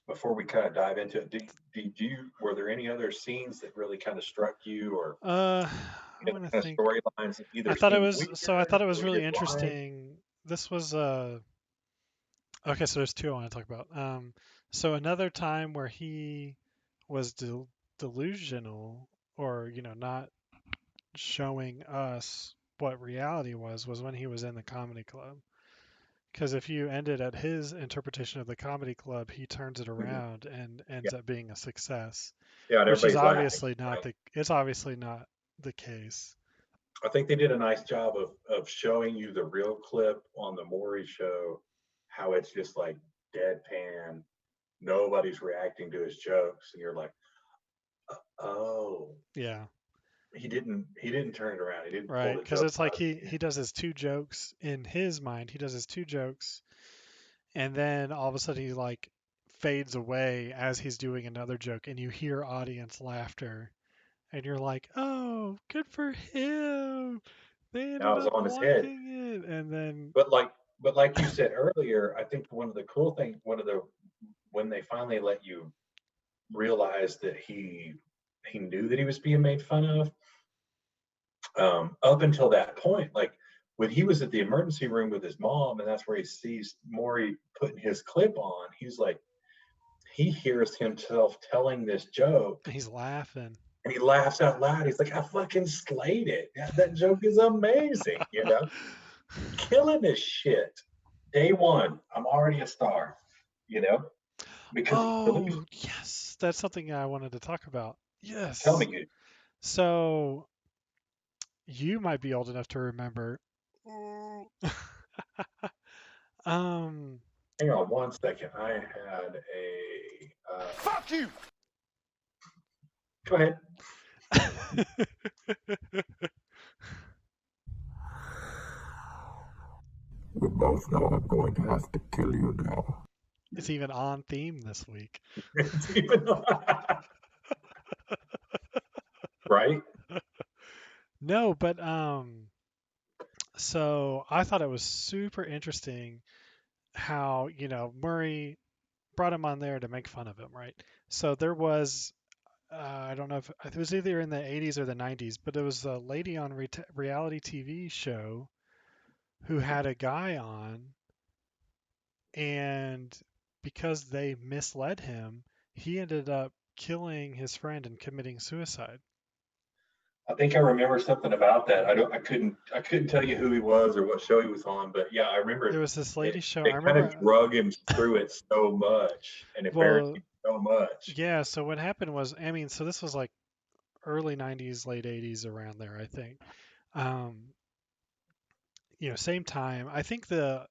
before we kind of dive into it. Did you were there any other scenes that really kind of struck you, or I want to kind of think. storylines that either seemed I thought weird it was or you really didn't like? interesting. This was okay, so there's two I want to talk about. So another time where he was delusional, or not showing us what reality was when he was in the comedy club. Because if you ended at his interpretation of the comedy club, he turns it Mhm. around and Yeah, ends up being a success, yeah, and which is everybody's laughing, obviously not right? the it's obviously not the case. I think they did a nice job of showing you the real clip on the Maury show, how it's just like deadpan, nobody's reacting to his jokes, and you're like, oh, Yeah, he didn't turn it around, he didn't pull right. the Because joke it's like out of he does his two jokes in his mind. He does his two jokes, and then all of a sudden he like fades away as he's doing another joke, and you hear audience laughter, and you're like, oh, good for him. They the hand. ended I was up on his head. liking it, and then But like you said earlier, I think one of the cool things, one of the when they finally let you realize that he knew that he was being made fun of, up until that point, like when he was at the emergency room with his mom, and that's where he sees Maury putting his clip on, he's like, he hears himself telling this joke he's laughing. and he laughs out loud. He's like, I fucking slayed it. That joke is amazing, killing this shit. Day one, I'm already a star, you know, because he's delusional. Oh, yes, that's something I wanted to talk about. Tell me, Yes. you. So you might be old enough to remember. Ooh. um, Hang on 1 second. I had a. Fuck you! Go ahead. We both know I'm going to have to kill you now. it's even on theme this week. It's even right. No, but so I thought it was super interesting how, Murray brought him on there to make fun of him, right? So there was I don't know if it was either in the 80s or the 90s, but there was a lady on reality TV show who had a guy on, and because they misled him, he ended up killing his friend and committing suicide. I think I remember something about that. I don't. I couldn't tell you who he was or what show he was on, but yeah, I remember There was this they lady show. they I kind of remember. drug him through it so much and embarrassed Well, him so much. yeah. So what happened was, I mean, so this was like early 90s, late 80s, around there, I think. Um, same time. I think they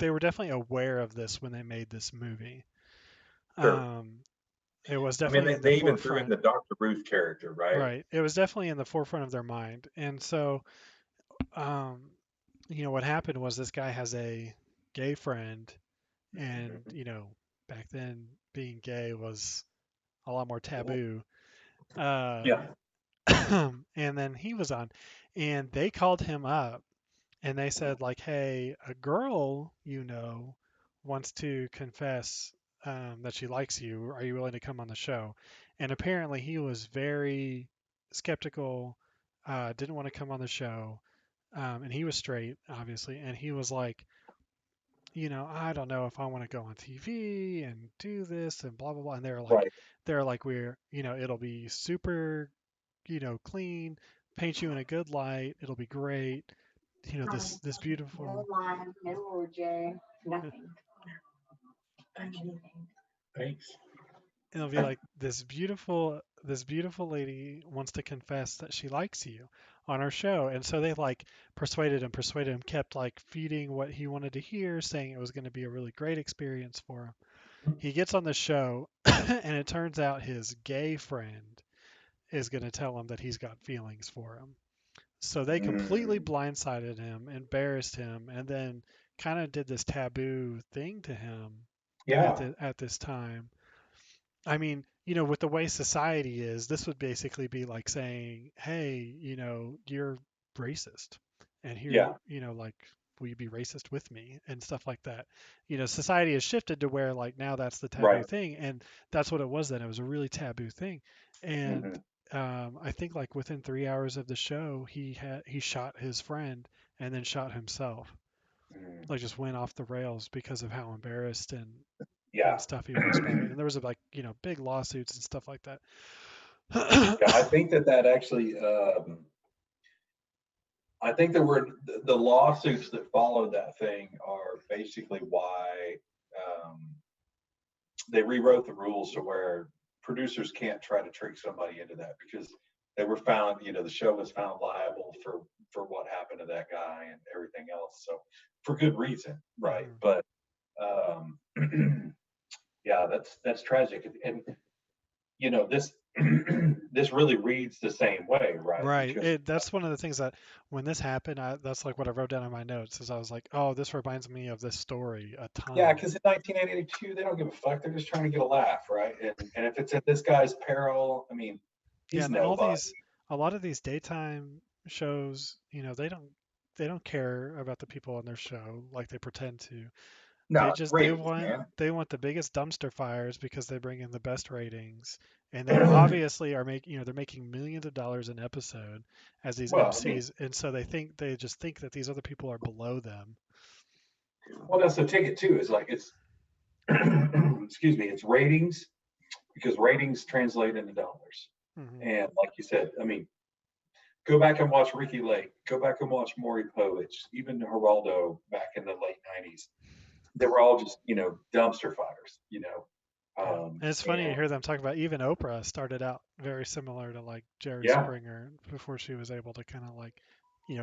were definitely aware of this when they made this movie. Sure. Um, it was I mean, definitely in the they even threw in forefront. the Dr. Ruth character, right? Right. It was definitely in the forefront of their mind. And so, um, what happened was this guy has a gay friend, and, Mhm. back then being gay was a lot more taboo. Uh, Yeah. and then he was on, and they called him up and they said, like, hey, a girl, wants to confess that she likes you. Are you willing to come on the show? And apparently he was very skeptical, didn't want to come on the show. And he was straight, obviously. And he was like, I don't know if I want to go on TV and do this and blah, blah, blah. And Right. they're like, it'll be super, clean, paint you in a good light. It'll be great. this beautiful. No, Jay. Nothing. Thanks. It'll be like this beautiful lady wants to confess that she likes you on our show, and so they like persuaded him, kept like feeding what he wanted to hear, saying it was going to be a really great experience for him. He gets on the show, and it turns out his gay friend is going to tell him that he's got feelings for him. So they completely Mm, blindsided him, embarrassed him, and then kind of did this taboo thing to him yeah, at this time. I mean, with the way society is, this would basically be like saying, "Hey, you're racist, and yeah, here, like, will you be racist with me?" and stuff like that. Society has shifted to where like now that's the taboo right. thing, and that's what it was then. It was a really taboo thing, and Hmm. I think like within 3 hours of the show, he shot his friend and then shot himself. Mm, Like just went off the rails because of how embarrassed and yeah. stuff he was by it. And there was like, big lawsuits and stuff like that. Yeah, I think that actually, I think there were the lawsuits that followed that thing are basically why um, they rewrote the rules to where producers can't try to trick somebody into that because they were found, the show was found liable for what happened to that guy and everything else. So for good reason, right? Hmm. But um, yeah, that's tragic, and this this really reads the same way, right? Right. Because That's one of the things that when this happened, that's like what I wrote down in my notes is I was like, oh, this reminds me of this story a yeah, ton. because in 1982 they don't give a fuck. They're just trying to get a laugh, right? And if it's at this guy's peril, I mean, Yeah, he's and nobody. a lot of these daytime shows, they don't care about the people on their show like they pretend to. No, They it's just ratings, man. they want the biggest dumpster fires because they bring in the best ratings, and they obviously are making they're making millions of dollars an episode as these Well, I mean, MCs, and so they just think that these other people are below them. well, that's the ticket too. Is like it's excuse me, it's ratings because ratings translate into dollars. Hmm. And like you said, I mean, go back and watch Ricky Lake. Go back and watch Maury Povich, even Geraldo back in the late '90s. They were all just dumpster fires. Yeah, and it's funny to And hear them talk about even Oprah started out very similar to like Jerry yeah, Springer before she was able to kind of like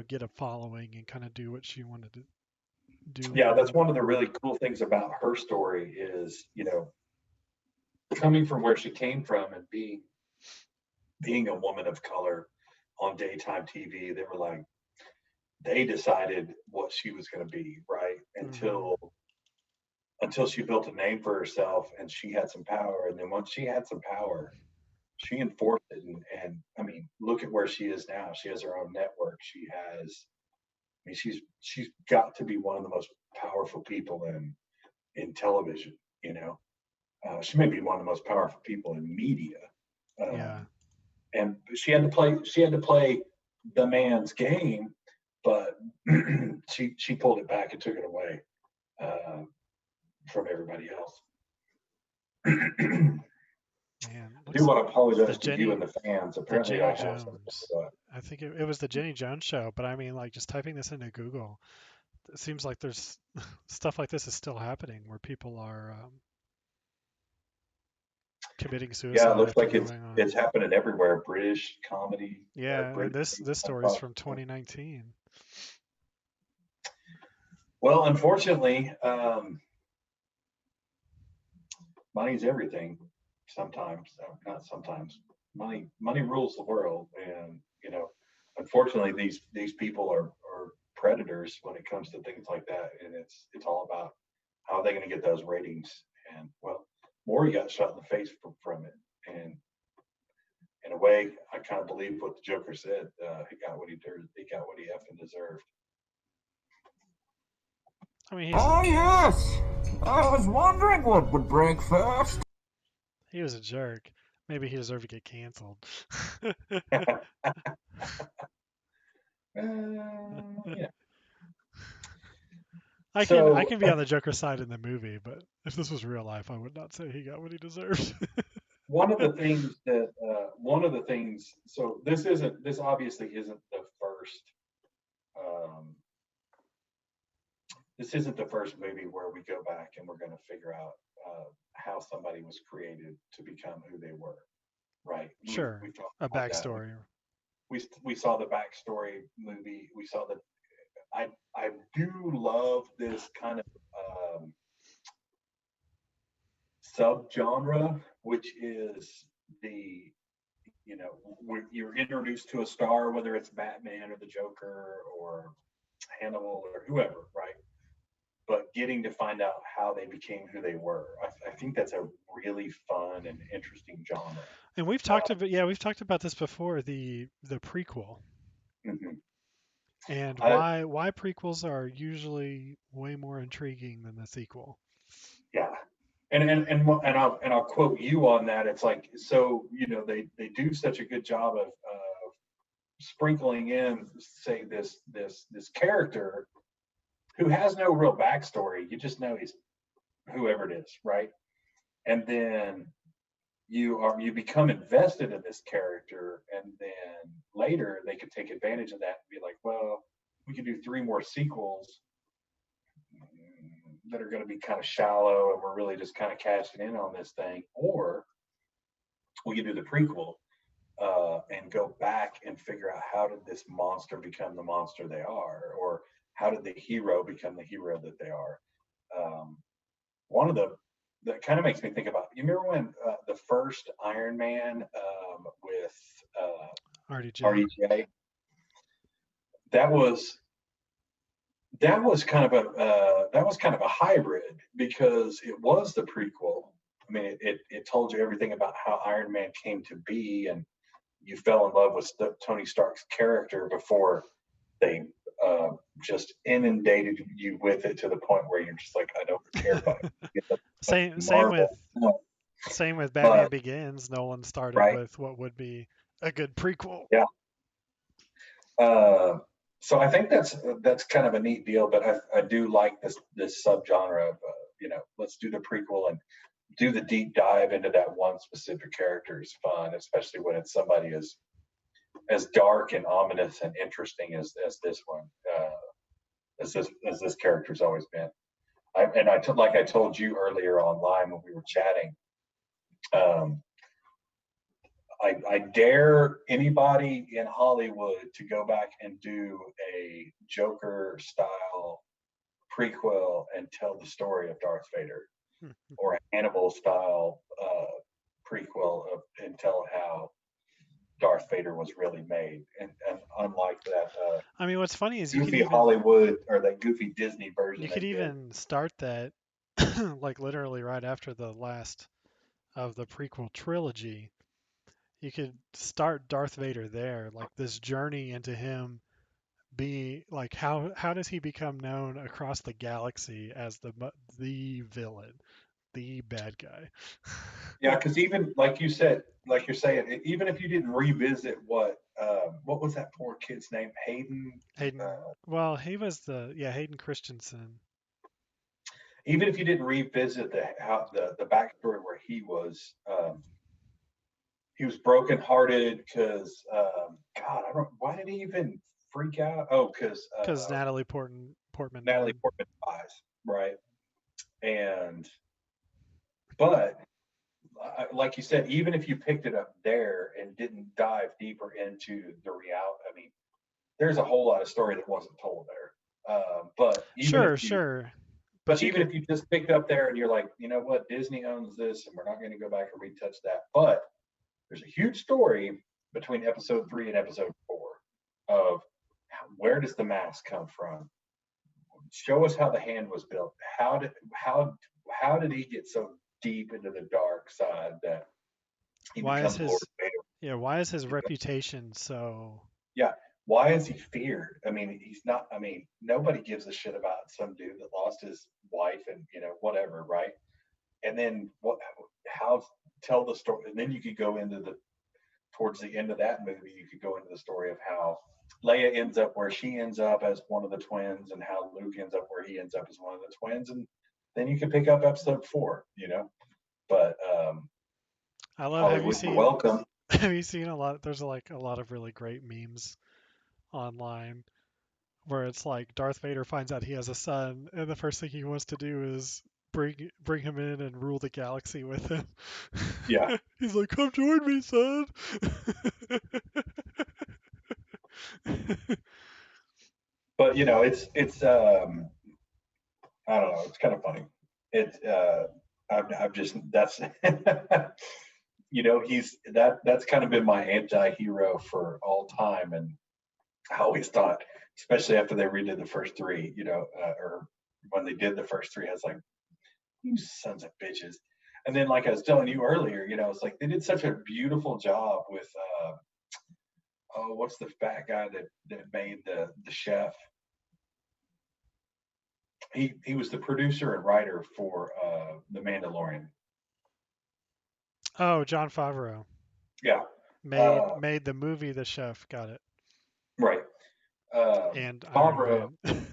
get a following and kind of do what she wanted to do with yeah, her. that's one of the really cool things about her story is coming from where she came from and being a woman of color on daytime TV. They were like they decided what she was going to be, right? Hmm. Until she built a name for herself and she had some power. And then once she had some power, she enforced it. And I mean, look at where she is now. She has her own network. I mean, she's got to be one of the most powerful people in television. You know, she may be one of the most powerful people in media. Yeah. Um, and she had to play the man's game, but she pulled it back and took it away uh, from everybody else. I Man, do what's want to the apologize to you Jenny and the fans. the Apparently, I Jenny have some. Jones? I think it was the Jenny Jones show, but I mean, like just typing this into Google, it seems like there's stuff like this is still happening where people are committing Yeah, it suicide looks after like it's going on. it's happening everywhere. British comedy, Yeah, and British this story is pop. from 2019. Well, unfortunately, money's everything. Sometimes, not sometimes. Money rules the world, and unfortunately, these people are predators when it comes to things like that, and it's all about how are they going to get those ratings. And well, Maury got shot in the face from it, and in a way, I kind of believe what the Joker said. He got what he did. He got what he effing deserved. I mean, Oh, yes! I was wondering what would break first. he was a jerk. Maybe he deserved to get canceled. Yeah. I So can be on the Joker side in the movie, but if this was real life, I would not say he got what he deserved. one of the things. So this obviously isn't the first this isn't the first movie where we go back and we're going to figure out how somebody was created to become who they were, right? Sure, We've talked a about that. backstory. We saw the backstory movie. We saw the. I do love this kind of subgenre, which is the when you're introduced to a star, whether it's Batman or the Joker or Hannibal or whoever, right? But getting to find out how they became who they were, I think that's a really fun and interesting genre. And we've talked about we've talked about this before, the prequel, Mhm. and I, why prequels are usually way more intriguing than the sequel. yeah, and I'll quote you on that. It's like, so they do such a good job of sprinkling in, say, this character who has no real backstory. You just know he's whoever it is, right? And then you become invested in this character, and then later they could take advantage of that and be like, well, we could do 3 more sequels that are going to be kind of shallow, and we're really just kind of cashing in on this thing, or we could do the prequel and go back and figure out how did this monster become the monster they are, or how did the hero become the hero that they are. One of the that kind of makes me think about, you remember when the first Iron Man with RDJ. RDJ, that was kind of a hybrid, because it was the prequel. I mean, it told you everything about how Iron Man came to be, and you fell in love with Tony Stark's character before they just inundated you with it to the point where you're just like, I don't care about it. Same with Marvel, Batman but Begins. Nolan started right, with what would be a good prequel. yeah. Uh, so I think that's kind of a neat deal, but I do like this subgenre of let's do the prequel and do the deep dive into that one specific character is fun, especially when it's somebody as dark and ominous and interesting as this one, as this character's always been. Like I told you earlier online when we were chatting, um, I dare anybody in Hollywood to go back and do a Joker style prequel and tell the story of Darth Vader, or a Hannibal style prequel and tell how Darth Vader was really made. And unlike that I mean, what's funny is goofy Hollywood or that goofy Disney version you they could did. even start that like literally right after the last of the prequel trilogy. You could start Darth Vader there, like this journey into him be like how does he become known across the galaxy as the villain, the bad guy. Yeah, because even like you said, like you're saying, even if you didn't revisit what was that poor kid's name, Hayden. Hayden, well, he was Hayden Christensen. Even if you didn't revisit the backstory where he was brokenhearted because God, I don't. Why did he even freak out? Oh, because Natalie Portman Natalie died. Portman dies, right? And but like you said, even if you picked it up there and didn't dive deeper into the reality, I mean, there's a whole lot of story that wasn't told there. But even Sure, if you sure. But But you even could if you just picked up there and you're like, you know what, Disney owns this, and we're not going to go back and retouch that. But there's a huge story between episode 3 and episode 4 of where does the mask come from? Show us how the hand was built. How did he get so deep into the dark side that he why is becomes Lord his Vader? why is his reputation so Yeah. Why is he feared? I mean, he's not. I mean, nobody gives a shit about some dude that lost his wife and whatever, right? And then how tell the story, and then you could go into the towards the end of that movie, you could go into the story of how Leia ends up where she ends up as one of the twins, and how Luke ends up where he ends up as one of the twins, and then you can pick up episode 4. But I love have you Hollywood, you're seen welcome. have you seen a lot there's like a lot of really great memes online where it's like Darth Vader finds out he has a son, and the first thing he wants to do is bring him in and rule the galaxy with him. Yeah, He's like, "Come join me, son." but it's I don't know. It's kind of funny. It's I've just that's he's that's kind of been my anti-hero for all time, and I always thought, especially after they redid the first three, or when they did the first three, I was like, you sons of bitches. And then, like I was telling you earlier, it's like they did such a beautiful job with oh, what's the fat guy that made the chef? He was the producer and writer for the Mandalorian. Oh, Jon Favreau Yeah, made the movie The Chef. Got it. right. And Iron Favreau, Man.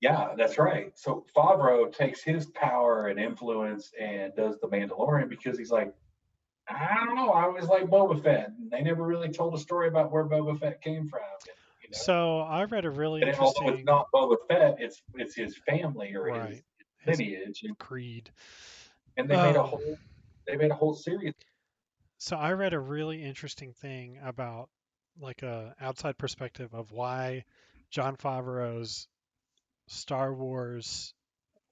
yeah, that's right. So Favreau takes his power and influence and does the Mandalorian because he's like, I don't know, I always like Boba Fett. And they never really told a story about where Boba Fett came from. So I read a really Although it's interesting. not Boba Fett, it's his family or his Right. His lineage, creed. and Um, they made a whole series. so I read a really interesting thing about like a outside perspective of why Jon Favreau's Star Wars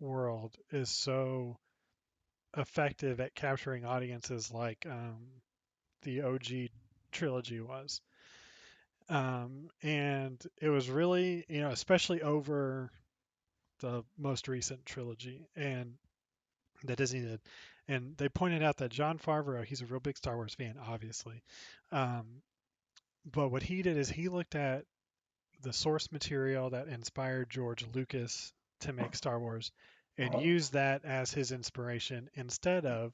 world is so effective at capturing audiences like the OG trilogy was. And it was really, especially over the most recent trilogy and that Disney did. And they pointed out that Jon Favreau, he's a real big Star Wars fan, obviously. Um, but what he did is he looked at the source material that inspired George Lucas to make Star Wars and used that as his inspiration instead of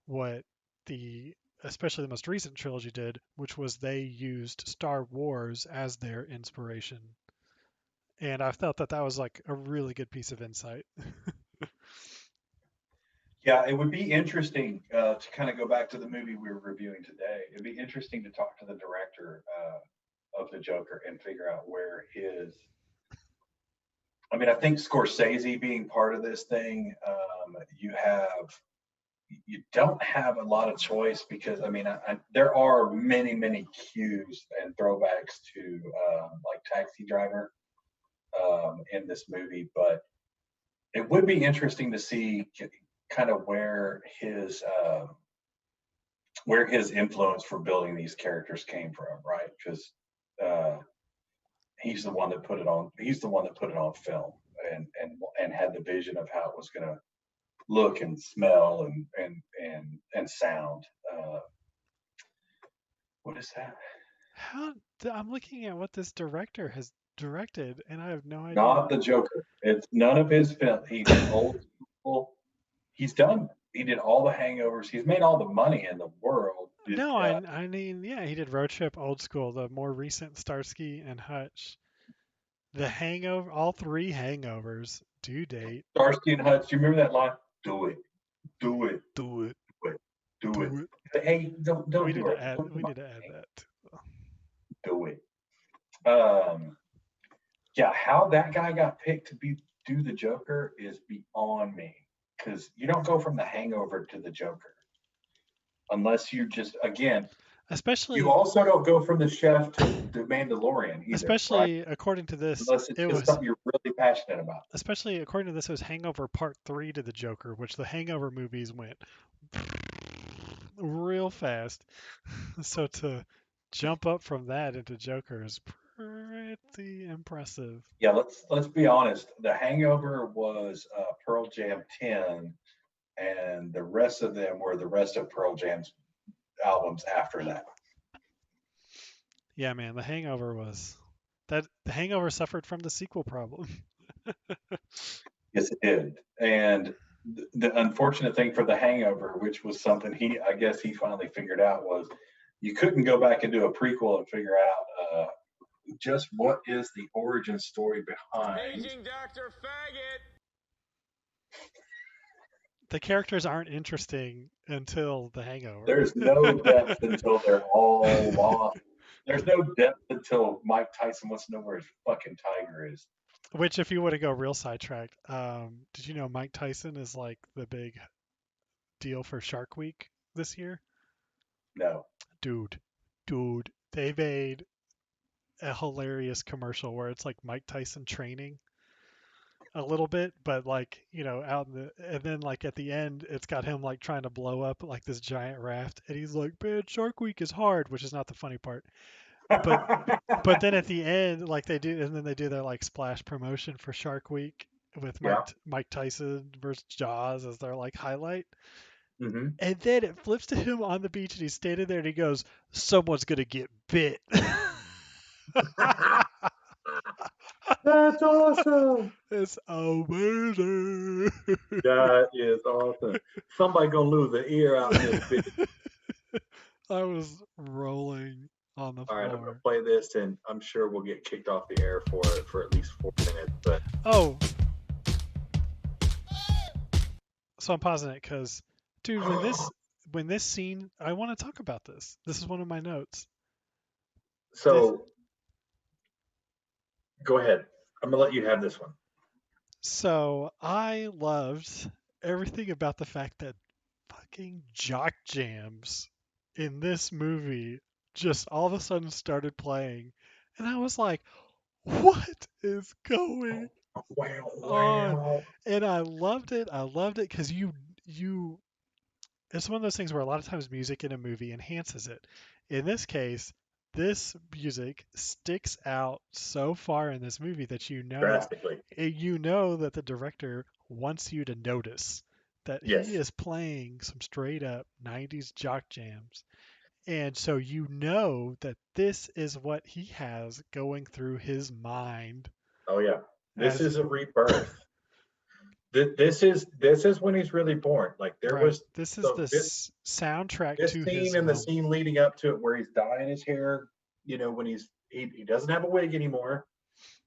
what the especially the most recent trilogy did, which was they used Star Wars as their inspiration. And I felt that that was like a really good piece of insight. Yeah, it would be interesting to kind of go back to the movie we were reviewing today. It'd be interesting to talk to the director of the Joker and figure out where his. I mean, I think Scorsese being part of this thing, you don't have a lot of choice because I mean, there are many cues and throwbacks to like Taxi Driver in this movie, but it would be interesting to see kind of where his influence for building these characters came from, right? Because uh, he's the one that put it on. He's the one that put it on film and had the vision of how it was going to look and smell and sound. What is that? I'm looking at what this director has directed, and I have no idea. Not the Joker. It's none of his film. He did old school. He's done. He did all the hangovers. He's made all the money in the world. No, I mean, yeah, he did Road Trip, Old School, the more recent Starsky and Hutch, The Hangover, all three Hangovers, Due Date, Starsky and Hutch. Do you remember that line? Do it. Do it. Do It, Do it. Do it. Do It. Hey, don't We do need to it. add, Don't we do need to add that. do it. Um, yeah, how that guy got picked to do the Joker is beyond me. Because you don't go from the Hangover to the Joker unless you just again. You Especially, also don't go from the chef to the Mandalorian either, right? especially according to this, Unless it's it just was, something you're really passionate about. especially according to this, it was Hangover Part 3 to the Joker, which the Hangover movies went real fast. So to jump up from that into Joker is pretty impressive. Yeah, let's be honest. The Hangover was Pearl Jam 10, and the rest of them were the rest of Pearl Jam's albums after that. Yeah, man, The Hangover was that The Hangover suffered from the sequel problem. Yes, it did. And the unfortunate thing for The Hangover, which was something I guess he finally figured out, was you couldn't go back and do a prequel and figure out just what is the origin story behind. Paging Dr. Faggot. The characters aren't interesting until The Hangover. There's no depth until they're all lost There's no depth until Mike Tyson wants to know where his fucking tiger is. Which, if you want to go real sidetracked, did you know Mike Tyson is like the big deal for Shark Week this year? No. Dude, dude, they made a hilarious commercial where it's like Mike Tyson training a little bit, but like, out in the, and then like at the end, it's got him like trying to blow up like this giant raft, and he's like, man, Shark Week is hard, which is not the funny part. But but then at the end, like they do, and then they do their like splash promotion for Shark Week with Yeah. Mike Tyson versus Jaws as their like highlight. Hmm. And then it flips to him on the beach, and he's standing there, and he goes, "Someone's gonna get bit." That's awesome. It's amazing. That is awesome. Somebody gonna lose an ear out in this bitch. I was rolling on the All right, I'm gonna floor. play this, and I'm sure we'll get kicked off the air for it for at least 4 minutes. But Oh, so I'm pausing it because, dude, when this scene, I want to talk about this. This is one of my notes. This, so go ahead. I'm gonna let you have this one. so I loved everything about the fact that fucking jock jams in this movie just all of a sudden started playing, and I was like, what is going Wow, on? wow. And I loved it. I loved it because you it's one of those things where a lot of times music in a movie enhances it. In this case, this music sticks out so far in this movie that Drastically. you know that the director wants you to notice that he Yes. is playing some straight up 90s jock jams. And so you know that this is what he has going through his mind Oh yeah. This as is a rebirth. This is when he's really born. Like there right. was This is so the soundtrack this to scene his and the moment. scene leading up to it where he's dyeing his hair, when he doesn't have a wig anymore,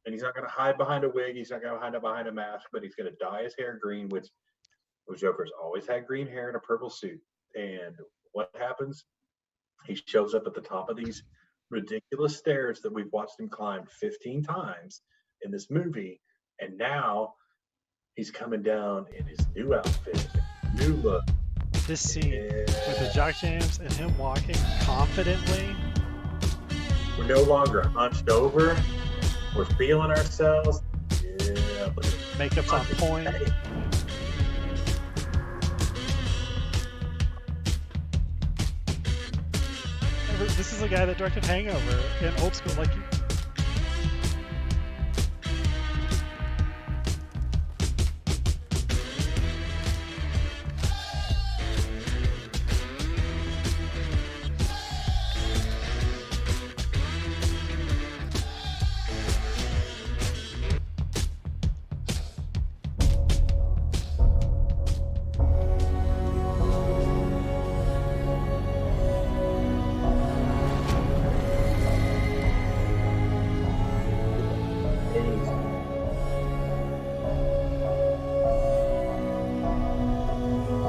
and he's not gonna hide behind a wig, he's not gonna hide behind a mask, but he's gonna dye his hair green, which Joker's always had green hair and a purple suit. And what happens? He shows up at the top of these ridiculous stairs that we've watched him climb 15 times in this movie, and now he's coming down in his new outfit, new look. This scene with the Yeah. jock jams and him walking confidently. We're no longer hunched over. We're feeling ourselves. Yeah. Look at Makeup's on point. Hey, This is the guy that directed Hangover in old school. Like,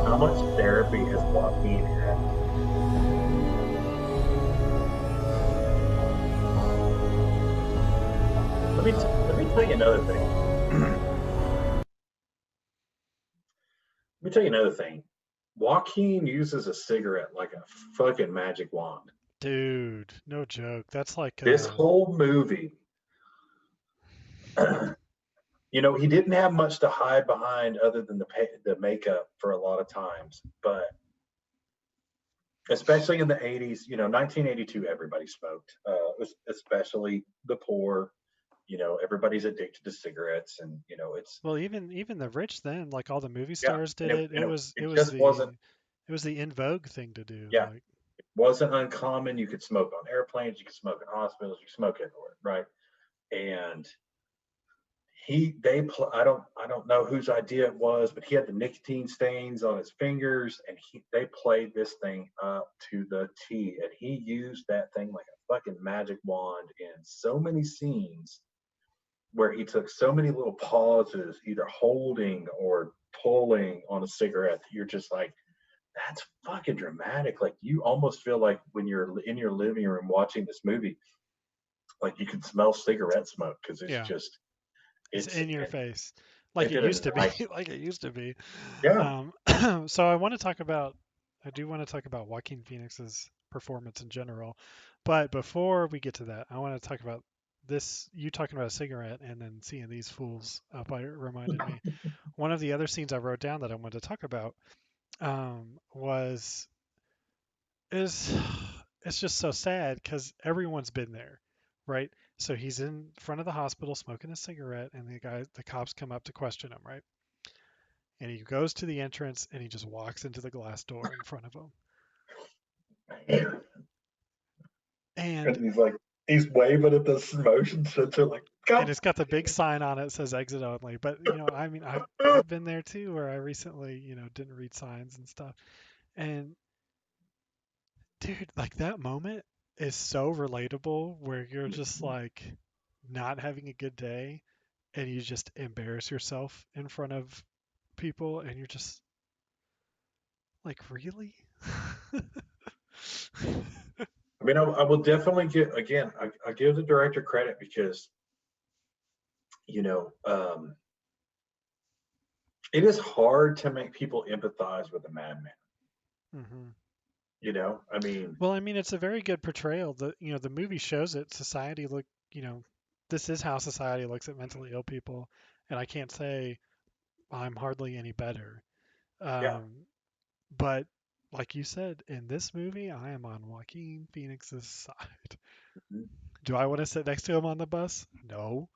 how much therapy has Joaquin had? Let me tell you another thing. Let me tell you another thing. Joaquin uses a cigarette like a fucking magic wand. dude, no joke. That's like, This whole movie, he didn't have much to hide behind other than the makeup for a lot of times. But especially in the 80s, 1982, everybody smoked, especially the poor. Everybody's addicted to cigarettes, and it's well, even the rich then, like all the movie yeah, stars and did it. it just wasn't. It was the in vogue thing to do. Yeah, Like, wasn't uncommon. You could smoke on airplanes, you could smoke in hospitals, you could smoke everywhere, right? And I don't know whose idea it was, but he had the nicotine stains on his fingers, and they played this thing up to the T, and he used that thing like a fucking magic wand in so many scenes where he took so many little pauses, either holding or pulling on a cigarette, that you're just like, that's fucking dramatic. Like you almost feel like when you're in your living room watching this movie, like you can smell cigarette smoke because it's Yeah, just it's it's in your face, they like it did a used to be, nice like it used to be. yeah. Um, so I do want to talk about Joaquin Phoenix's performance in general, but before we get to that, I want to talk about this. You talking about a cigarette and then seeing these fools up, I reminded me. One of the other scenes I wrote down that I wanted to talk about was is it's just so sad because everyone's been there, right? So he's in front of the hospital smoking a cigarette, and the cops come up to question him, right? And he goes to the entrance and he just walks into the glass door in front of him. And And he's waving at the motion sensor like and come. it's got the big sign on it that says exit only. But I mean, I've been there too, where I recently, didn't read signs and stuff. And dude, like that moment is so relatable where you're just like not having a good day and you just embarrass yourself in front of people and you're just like, really? I mean, I will definitely give again. I give the director credit because you know it is hard to make people empathize with a madman. hmm I mean, Well, I mean, it's a very good portrayal. The movie shows it. Society you know, this is how society looks at mentally ill people, and I can't say I'm hardly any better. yeah, Um, but like you said, in this movie, I am on Joaquin Phoenix's side. Do I want to sit next to him on the bus? No.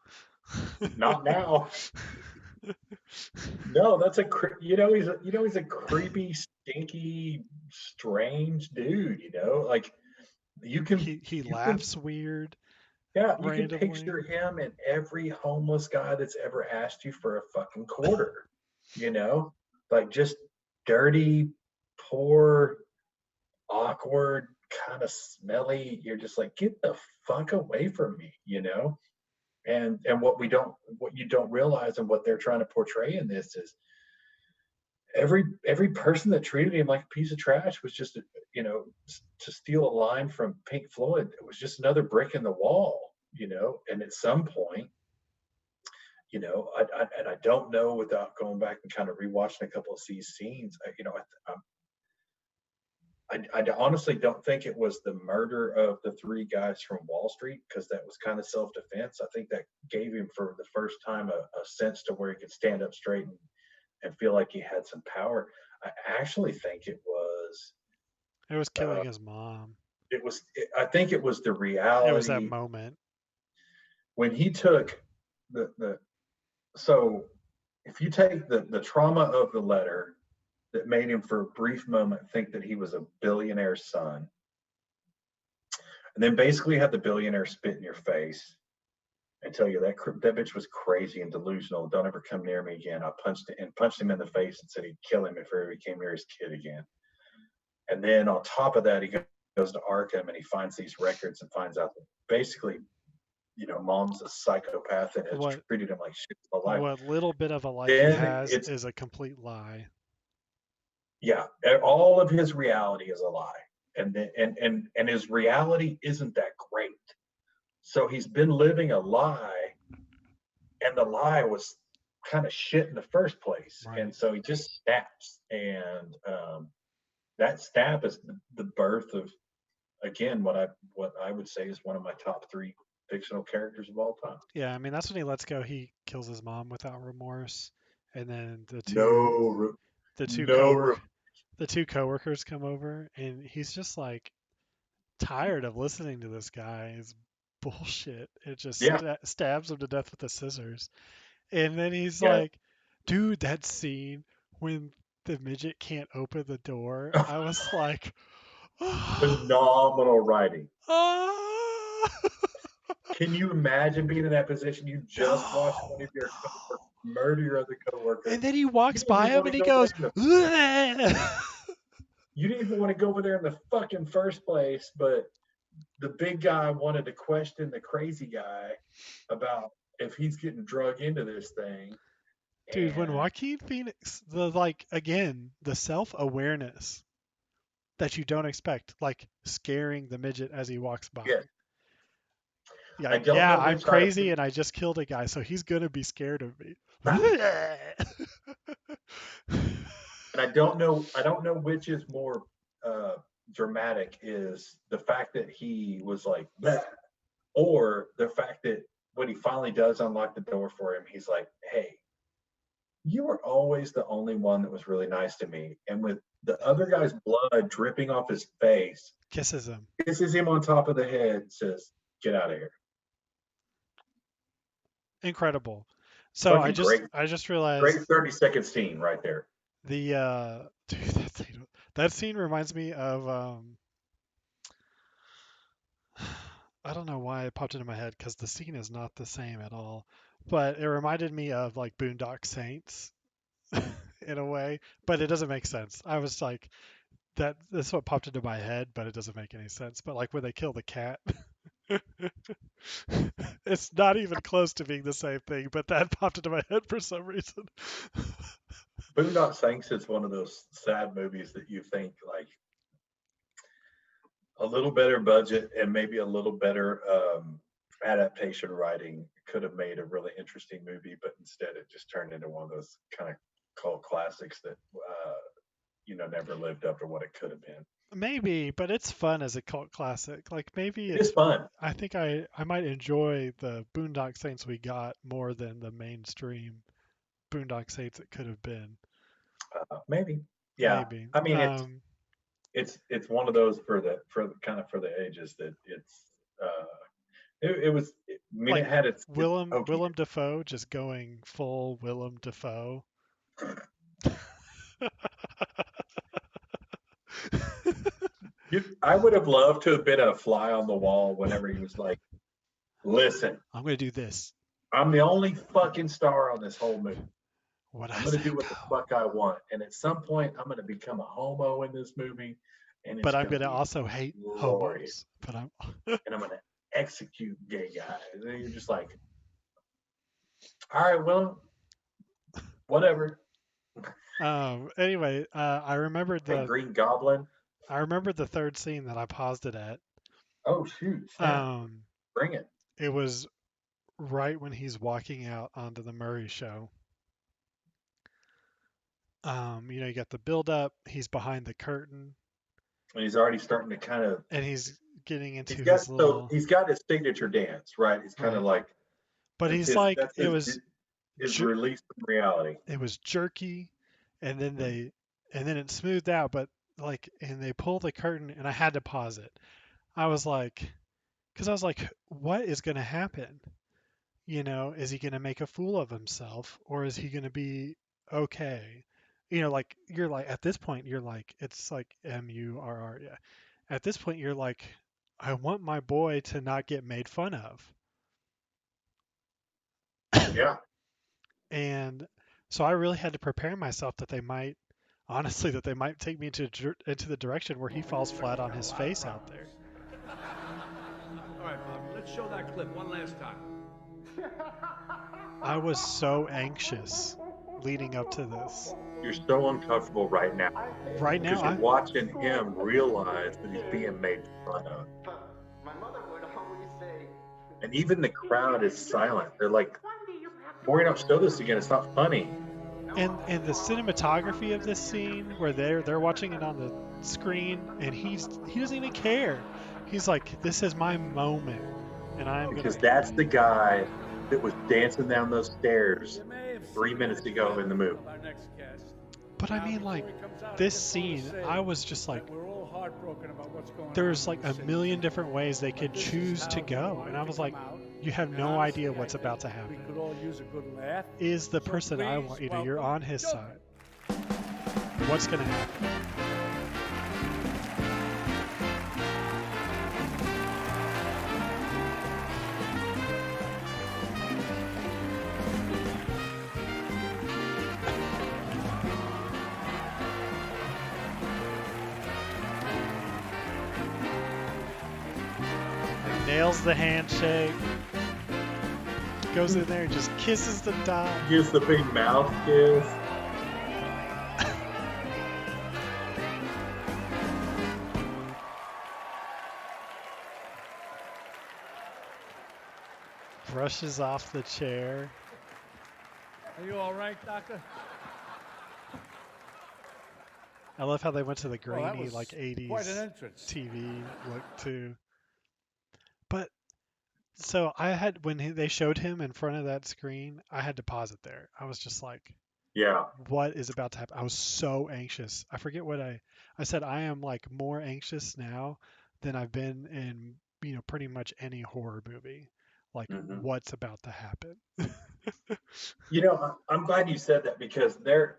not now. No, that's he's a creepy, stinky, strange dude. Like you can He you can laughs weird yeah you can randomly. picture him and every homeless guy that's ever asked you for a fucking quarter. You know, like just dirty, poor, awkward, kind of smelly. You're just like, get the fuck away from me, And what you don't realize and what they're trying to portray in this is every person that treated him like a piece of trash was just to steal a line from Pink Floyd, it was just another brick in the wall. And at some point, and I don't know without going back and kind of rewatching a couple of these scenes. I honestly don't think it was the murder of the three guys from Wall Street because that was kind of self-defense. I think that gave him for the first time a sense to where he could stand up straight and feel like he had some power. I actually think It was uh, killing his mom. I think it was the It was that reality moment. when he took the so if you take the trauma of the letter that made him for a brief moment think that he was a billionaire's son, and then basically had the billionaire spit in your face and tell you that bitch was crazy and delusional. Don't ever come near me again. I punched him in the face and said he'd kill him if he ever came near his kid again. And then on top of that, he goes to Arkham and he finds these records and finds out that basically, mom's a psychopath and has What treated him like shit his whole life. what little bit of a life he Then has it's is a complete lie. yeah, all of his reality is a lie, and then, and his reality isn't that great. So he's been living a lie, and the lie was kind of shit in the first place, and Right. so he just snaps, and that snap is the birth of again what I would say is one of my top three fictional characters of all time. Yeah, I mean that's when he lets go. He kills his mom without remorse, and then No, the two no, cowork the two coworkers come over, and he's just like tired of listening to this guy's bullshit. It just yeah, stabs him to death with the scissors, and then he's yeah, like, "Dude, that scene when the midget can't open the door," I was like, phenomenal writing. "Ah, Can you imagine being in that position? You just watched one no, of your no." coworkers murder your other And coworker. then he You walks didn't by even him want and to he go over goes, there. "Bleh." You didn't even want to go over there in the fucking first place. But the big guy wanted to question the crazy guy about if he's getting drug into this thing. Dude, when And Joaquin Phoenix, the like again, the self-awareness that you don't expect, like scaring the midget as he walks by. Yeah. Yeah, I don't yeah, know I'm which crazy and I just killed a guy, so he's gonna be scared of me. And I don't know which is more uh, dramatic, is the fact that he was like that, or the fact that when he finally does unlock the door for him, he's like, "Hey, you were always the only one that was really nice to me." And with the other guy's blood dripping off his face, Kisses him. kisses him on top of the head, says, "Get out of here." Incredible. So Fucking great, I just realized great 30-second scene right there. the dude, that scene reminds me of I don't know why it popped into my head because the scene is not the same at all, but it reminded me of like Boondock Saints in a way, but it doesn't make sense. I was like, that's what popped into my head, but it doesn't make any sense. But like when they kill the cat, it's not even close to being the same thing, but that popped into my head for some reason. Boondock Saints is one of those sad movies that you think like a little better budget and maybe a little better adaptation writing could have made a really interesting movie, but instead it just turned into one of those kind of cult classics that never lived up to what it could have been. Maybe, but it's fun as a cult classic. Like maybe It's fun. I think I might enjoy the Boondock Saints we got more than the mainstream Boondock Saints it could have been. Maybe. Yeah. Maybe. I mean, it's one of those for the ages that it's it was. I mean, like it had its Willem Dafoe just going full Willem Dafoe. I would have loved to have been a fly on the wall whenever he was like, "Listen, I'm gonna do this. I'm the only fucking star on this whole movie. I'm gonna Say do what the fuck I want, and at some point, I'm gonna become a homo in this movie, and it's but I'm gonna gonna be also hate glorious. homos. But I'm And I'm gonna execute gay guys." And then you're just like, "All right, well, whatever." anyway, I remembered Hey, Green Goblin. the third scene that I paused it at. Oh shoot! Snap. Bring it. It was right when he's walking out onto the Murray show. You got the build up, he's behind the curtain. And he's already starting to kind of. And he's getting into his little. He's got his signature dance, right? It's kind of like. But he's like, it was. His release from reality. It was jerky, and then it smoothed out, but like, and they pull the curtain, and I had to pause it. I was like, what is going to happen? Is he going to make a fool of himself, or is he going to be okay? Like you're like at this point you're like it's like MURR, yeah. At this point you're like, I want my boy to not get made fun of. Yeah. And so I really had to prepare myself that they might take me into the direction where he falls flat on his face out there. All right, Bobby, let's show that clip one last time. I was so anxious leading up to this. You're so uncomfortable right now. Right now, because you're watching him realize that he's being made fun of. My mother would always say. And even the crowd is silent. They're like, "Boy, don't show this again. It's not funny." And the cinematography of this scene, where they're watching it on the screen, and he doesn't even care. He's like, "This is my moment," and because that's the guy that was dancing down those stairs 3 minutes ago in the movie. But I mean, like, this scene, I was just like, there's like a million different ways they could choose to go, and I was like, you have no idea what's about to happen. Is the person I want you to, you're on his side. What's gonna happen? Nails the handshake. Goes in there and just kisses the dog. Gives the big mouth kiss. brushes off the chair. Are you all right, Doctor? I love how they went to the Well, that grainy, was like quite an 80s entrance. TV look too. But so I had they showed him in front of that screen, I had to pause it there. I was just like, Yeah. what is about to happen? I was so anxious. I forget what I said. I am like more anxious now than I've been in, pretty much any horror movie. Like Hmm. what's about to happen? I'm glad you said that because there,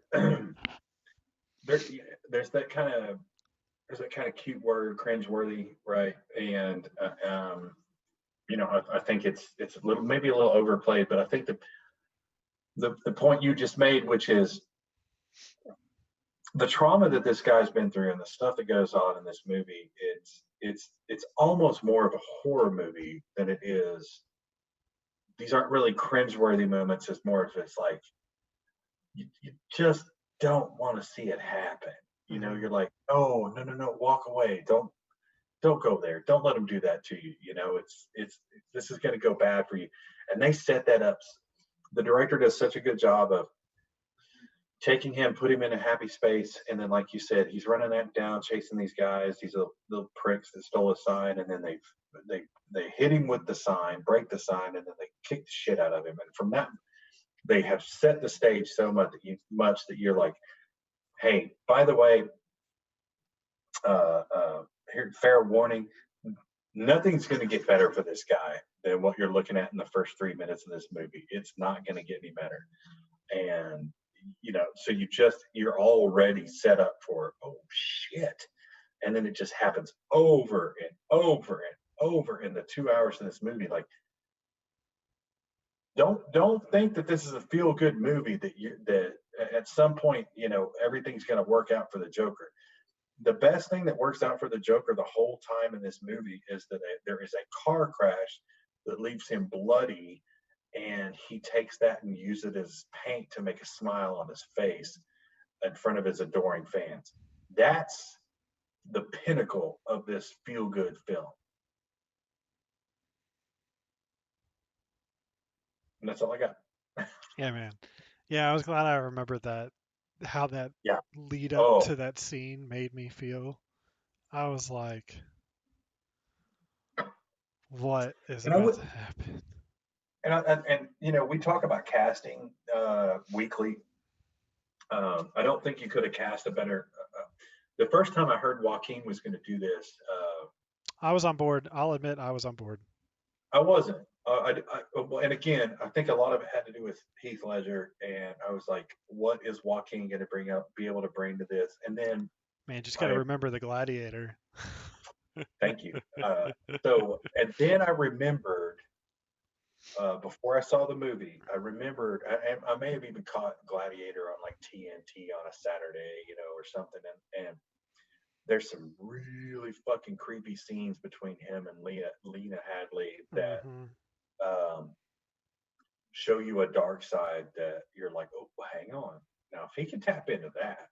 there's that kind of there's that kind of cute word, cringeworthy, right? And I think it's a little maybe a little overplayed, but I think the point you just made, which is the trauma that this guy's been through and the stuff that goes on in this movie, it's almost more of a horror movie than it is. These aren't really cringeworthy moments. It's more of it's like you just don't want to see it happen. Hmm. You're like, oh no no no, walk away. Don't go there. Don't let them do that to you. It's this is going to go bad for you. And they set that up. The director does such a good job of taking him, put him in a happy space, and then, like you said, he's running that down, chasing these guys, these little pricks that stole a sign, and then they they hit him with the sign, break the sign, and then they kick the shit out of him. And from that, they have set the stage so much that you're like, hey, by the way, here, fair warning, nothing's going to get better for this guy than what you're looking at in the first 3 minutes of this movie. It's not going to get any better. And so you're already set up for, oh shit, and then it just happens over and over and over in the 2 hours of this movie. Like, don't think that this is a feel good movie that at some point everything's going to work out for the Joker. The best thing that works out for the Joker the whole time in this movie is that there is a car crash that leaves him bloody, and he takes that and uses it as paint to make a smile on his face in front of his adoring fans. That's the pinnacle of this feel good film. And that's all I got. Yeah, man. Yeah, I was glad I remembered that, how that Yeah. lead up Oh, to that scene made me feel. I was like, what is and I about would, to happen? and we talk about casting weekly. I don't think you could have cast a better. The first time I heard Joaquin was going to do this, I was on board. I'll admit I was on board. I wasn't. And again, I think a lot of it had to do with Heath Ledger, and I was like, "What is Joaquin going to be able to bring to this?" And then Man, just got to I remember the gladiator. thank you. And then I remembered before I saw the movie, I remembered I may have even caught Gladiator on like TNT on a Saturday, or something, and there's some really fucking creepy scenes between him and Lena Hadley that Hmm. um, show you a dark side that you're like, oh, hang on. Now, if he can tap into that,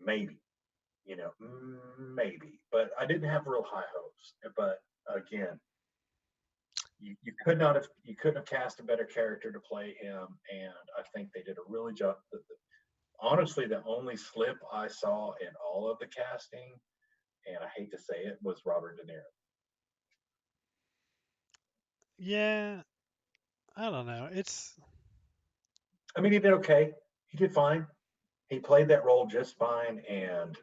maybe, maybe. But I didn't have real high hopes. But again, you couldn't have cast a better character to play him, and I think they did a really job. Honestly, the only slip I saw in all of the casting, and I hate to say it, was Robert De Niro. Yeah, I don't know. It's I mean, he did okay. He did fine. He played that role just fine, and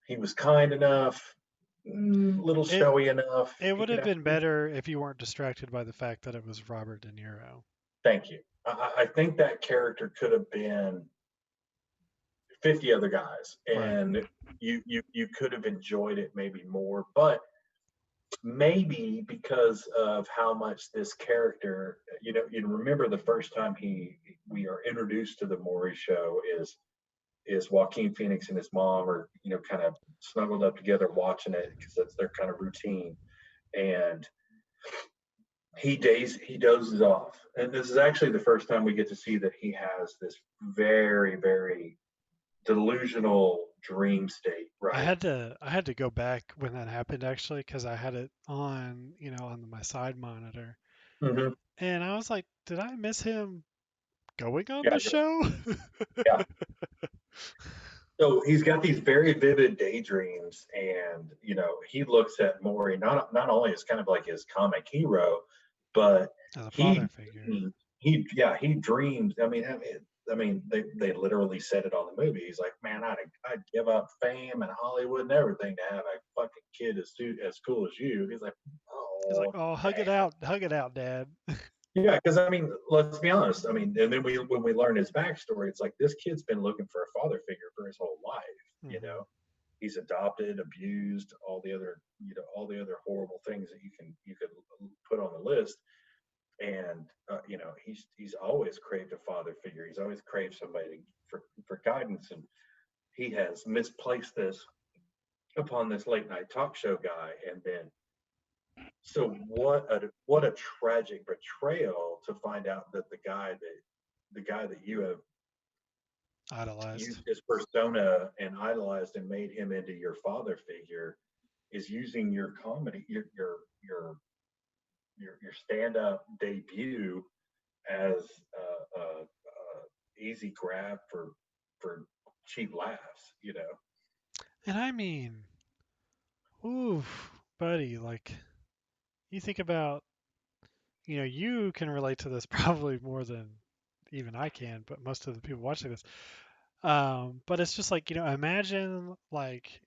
he was kind enough, little it showy enough. it would have been better if you weren't distracted by the fact that it was Robert De Niro. Thank you. I think that character could have been 50 other guys, Right. and you could have enjoyed it maybe more, but maybe because of how much this character, you remember the first time we are introduced to the Maury show is Joaquin Phoenix and his mom are kind of snuggled up together watching it because that's their kind of routine, and he dozes off, and this is actually the first time we get to see that he has this very very delusional dream state, I right? had to go back when that happened actually because I had it on, on my side monitor, Hmm. And I was like, did I miss him going on Yeah, the show? yeah. So he's got these very vivid daydreams, and he looks at Maury not only as kind of like his comic hero, but As a father he figure. he dreams. I mean, they literally said it on the movie. He's like, man, I'd give up fame and Hollywood and everything to have a fucking kid as cool as you. He's like, He's like, oh, oh, damn. hug it out, Dad. Yeah, because I mean, let's be honest. I mean, and then when we learn his backstory, it's like this kid's been looking for a father figure for his whole life. You Hmm. know, he's adopted, abused, all the other horrible things that you could put on the list. And he's always craved a father figure. He's always craved somebody for guidance, and he has misplaced this upon this late night talk show guy. And then, so what a tragic betrayal to find out that the guy that you have Idolized. used his persona and idolized and made him into your father figure is using your comedy, your stand-up debut as a easy grab for cheap laughs. And I mean, oof, buddy, like, you think about, you can relate to this probably more than even I can, but most of the people watching this. But it's just like, imagine like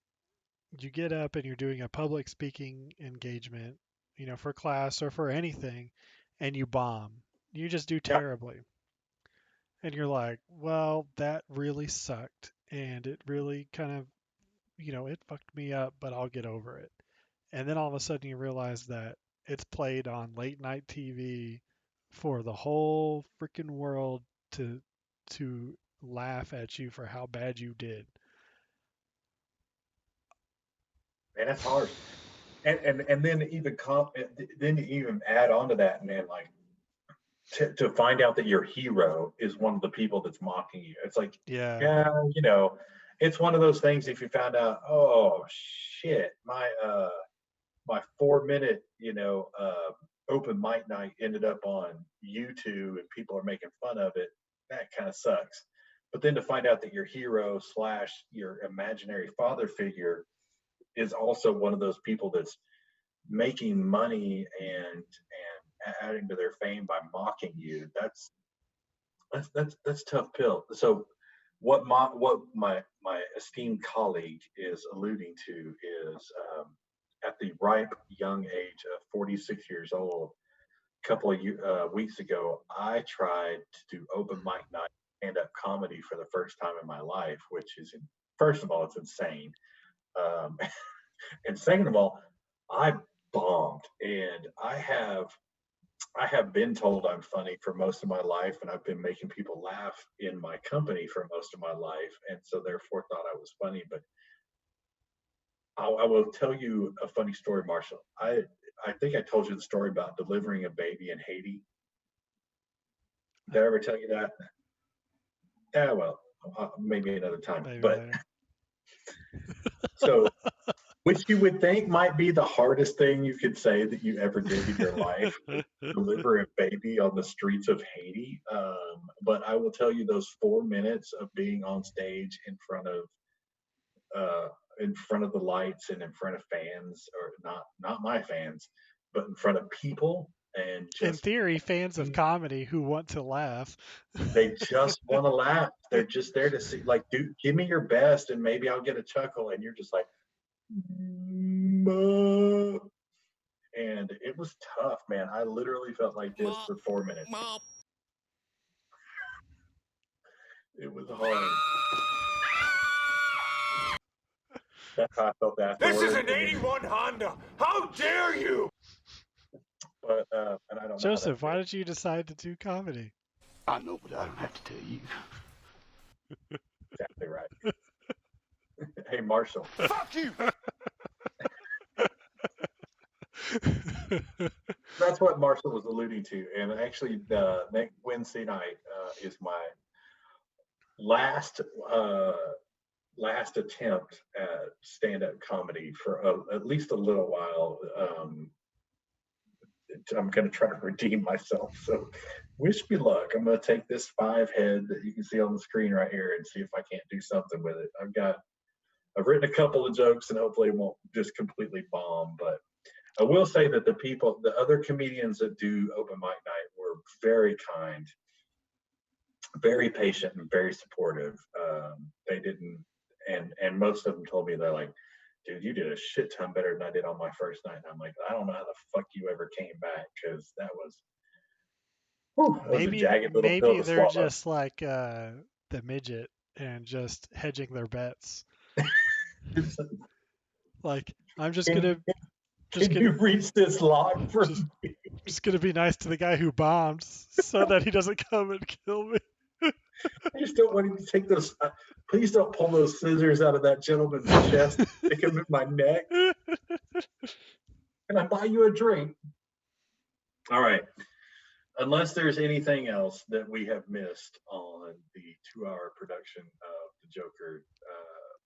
you get up and you're doing a public speaking engagement, for class or for anything, and you bomb. You just do Yeah, terribly. And you're like, well, that really sucked. And it really kind of, it fucked me up, but I'll get over it. And then all of a sudden you realize that it's played on late night TV for the whole freaking world to laugh at you for how bad you did. man, that's hard. And then you even add on to that, man, like to find out that your hero is one of the people that's mocking you. It's like, Yeah. yeah, it's one of those things. If you found out, oh shit, my 4 minute, open mic night ended up on YouTube and people are making fun of it, that kind of sucks. But then to find out that your hero slash your imaginary father figure is also one of those people that's making money and adding to their fame by mocking you, that's tough pill. So what my esteemed colleague is alluding to is, at the ripe young age of 46 years old, a couple of weeks ago, I tried to do open mic night stand-up comedy for the first time in my life, which is, first of all, it's insane. Um, and second of all, I bombed, and I have been told I'm funny for most of my life, and I've been making people laugh in my company for most of my life, and so therefore thought I was funny. But I will tell you a funny story, Marshall. I think I told you the story about delivering a baby in Haiti. Did I ever tell you that? Yeah, well, maybe another time. Maybe But later. so, which you would think might be the hardest thing you could say that you ever did in your life, was deliver a baby on the streets of Haiti. But I will tell you, those 4 minutes of being on stage uh, in front of the lights and in front of fans, or not my fans, but in front of people, and In just theory, fans of comedy who want to laugh. they just want to laugh. They're just there to see, like, dude, give me your best, and maybe I'll get a chuckle. And you're just like, "Ma." And it was tough, man. I literally felt like this Mop, for 4 minutes. mop. It was hard. That's how I felt This is afterwards. an 81 Honda. How dare you? But and I don't know how that Joseph, why feels. did you decide to do comedy? I know, but I don't have to tell you. Exactly right. Hey, Marshall. Fuck you. That's what Marshall was alluding to. And actually, the next Wednesday night is my last uh, last attempt at stand up comedy for at least a little while. I'm going to try to redeem myself. So wish me luck. I'm going to take this 5 head that you can see on the screen right here and see if I can't do something with it. I've written a couple of jokes and hopefully it won't just completely bomb. But I will say that the other comedians that do open mic night were very kind, very patient, and very supportive. They didn't, and most of them told me they're like, dude, you did a shit ton better than I did on my first night. And I'm like, I don't know how the fuck you ever came back because that was a jagged little pill Maybe to they're swallow. just like the midget and just hedging their bets. Like I'm Can, just can you gonna reach this log for just me? just gonna be nice to the guy who bombed so that he doesn't come and kill me. I just don't want him to take those. Please don't pull those scissors out of that gentleman's chest and stick them in my neck. Can I buy you a drink? All right. Unless there's anything else that we have missed on the 2-hour production of the Joker,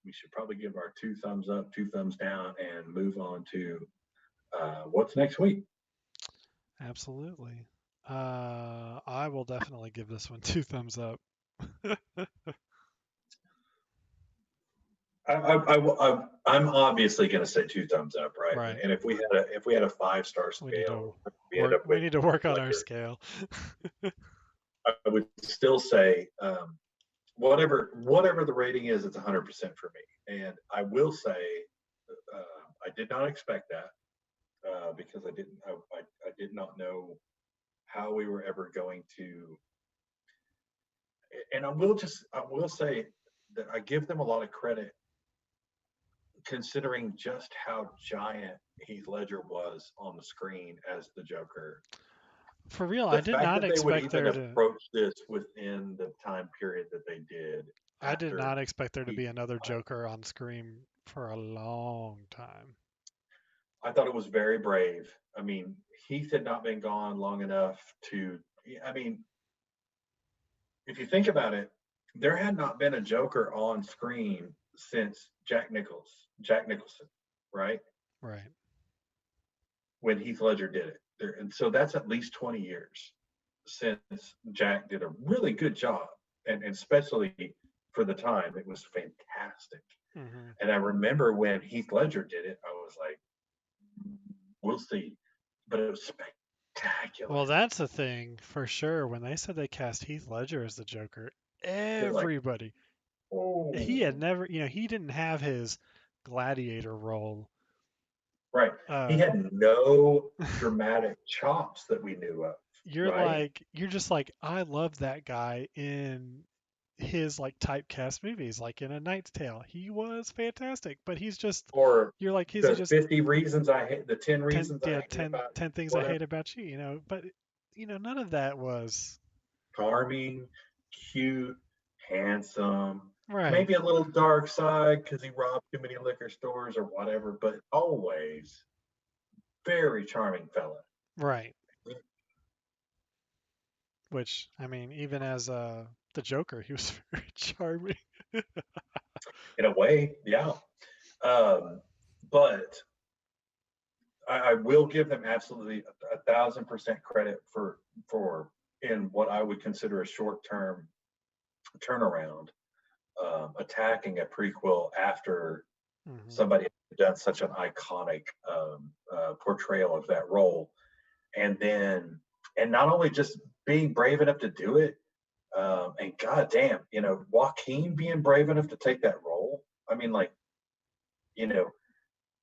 we should probably give our 2 thumbs up, 2 thumbs down, and move on to what's next week. Absolutely. I will definitely give this one 2 thumbs up. I'm obviously going to say 2 thumbs up, right? Right. And if we had a 5-star We need scale, to we end up we with need to work on our like scale. I would still say whatever the rating is, it's 100% for me. And I will say I did not expect that because I did not know how we were ever going to. And I will say that I give them a lot of credit considering just how giant Heath Ledger was on the screen as the Joker. For real, The I did fact not that they would expect even there to. approach this within the time period that they did I did after not expect there to he be another died, Joker on screen for a long time. I thought it was very brave. I mean, Heath had not been gone long enough to. I mean, if you think about it, there had not been a Joker on screen since Jack Nicholson, right? Right. When Heath Ledger did it. And so that's at least 20 years since Jack did a really good job. And especially for the time, it was fantastic. Hmm. And I remember when Heath Ledger did it, I was like, we'll see. But it was spectacular. Well, that's the thing for sure. When they said they cast Heath Ledger as the Joker, They're like, everybody, he oh, had never, he didn't have his gladiator role. right. He Uh, had no dramatic chops that we knew of, right? you're just like, I love that guy in his like typecast movies, like in A Knight's Tale. He was fantastic, but he's just, Or you're like, is he the just 50 reasons I hate, the 10 10, reasons I yeah, hate about 10 things I whatever. hate about you, but none of that was Charming, cute, handsome, right, maybe a little dark side because he robbed too many liquor stores or whatever, but always very charming fella. right. Which, I mean, even as the Joker, he was very charming. In a way, yeah. But I will give them absolutely 1,000% credit for in what I would consider a short-term turnaround, attacking a prequel after Hmm. somebody had done such an iconic portrayal of that role, and then and not only just being brave enough to do it, and goddamn, Joaquin being brave enough to take that role. I mean, like, you know,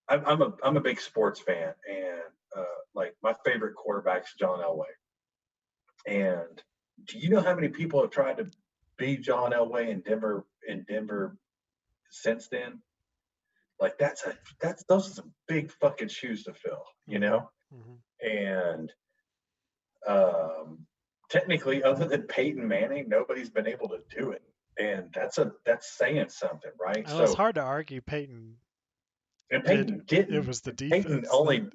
I'm a big sports fan, and like my favorite quarterback's John Elway. And do you know how many people have tried to be John Elway in Denver since then? Like that's those are some big fucking shoes to fill, Hmm. Hmm. And um, technically, other than Peyton Manning, nobody's been able to do it, and that's saying something, right? Well, it's So, hard to argue Peyton and did. Peyton It didn't. was the Peyton defense that. only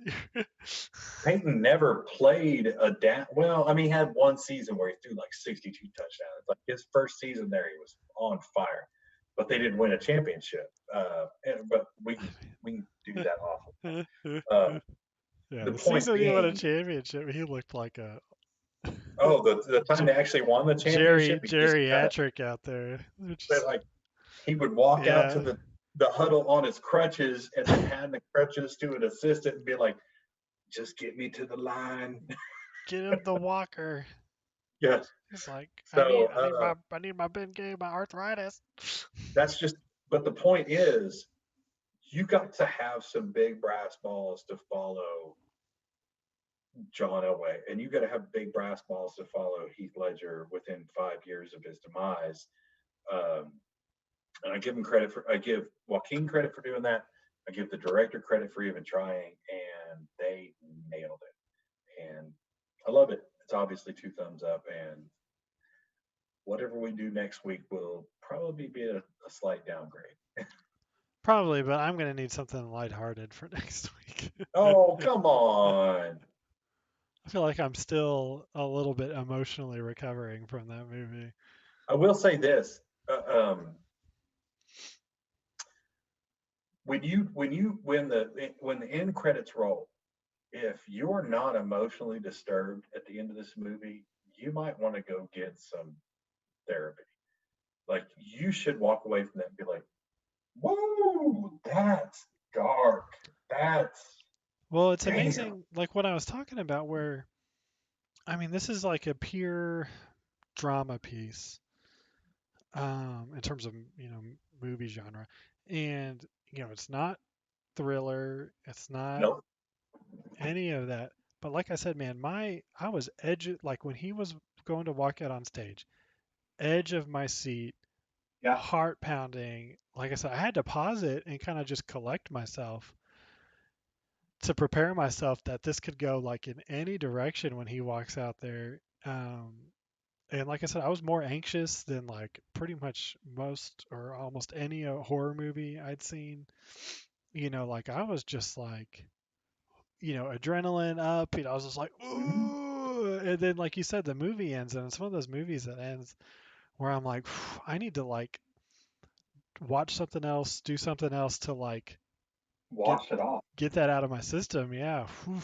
Peyton never played a down. Well, I mean, he had one season where he threw like 62 touchdowns. Like his first season there, he was on fire, but they didn't win a championship. But we can do that awful. Yeah, the the point season he won a being, championship, he looked like a oh, the time they actually won the championship, he just kind of geriatric out there. They're said, just, like, he would walk out to yeah, the huddle on his crutches and then hand the crutches to an assistant and be like, just get me to the line. get him the walker. Yes. He's like, So I need my Bengay, my arthritis. that's just, but the point is, you got to have some big brass balls to follow John Elway, and you got to have big brass balls to follow Heath Ledger within 5 years of his demise. Um, and I give Joaquin credit for doing that. I give the director credit for even trying, and they nailed it. And I love it. It's obviously 2 thumbs up, and whatever we do next week will probably be a slight downgrade. Probably, but I'm gonna need something lighthearted for next week. Oh, come on. I feel like I'm still a little bit emotionally recovering from that movie. I will say this. When the end credits roll, if you're not emotionally disturbed at the end of this movie, you might want to go get some therapy. Like, you should walk away from that and be like, "Whoa, that's dark. That's Well, it's damn." amazing, like what I was talking about, where I mean, this is like a pure drama piece, in terms of movie genre, and it's not thriller, it's not No, any of that. But like I said, man, I was like when he was going to walk out on stage, edge of my seat, yeah, heart pounding. Like I said, I had to pause it and kind of just collect myself to prepare myself that this could go like in any direction when he walks out there. And like I said, I was more anxious than like pretty much most or almost any horror movie I'd seen. Like I was just like, adrenaline up. I was just like, mhm, ooh. And then, like you said, the movie ends, and it's one of those movies that ends where I'm like, I need to like watch something else, do something else to like get wash it off. get that out of my system. Yeah. Whew.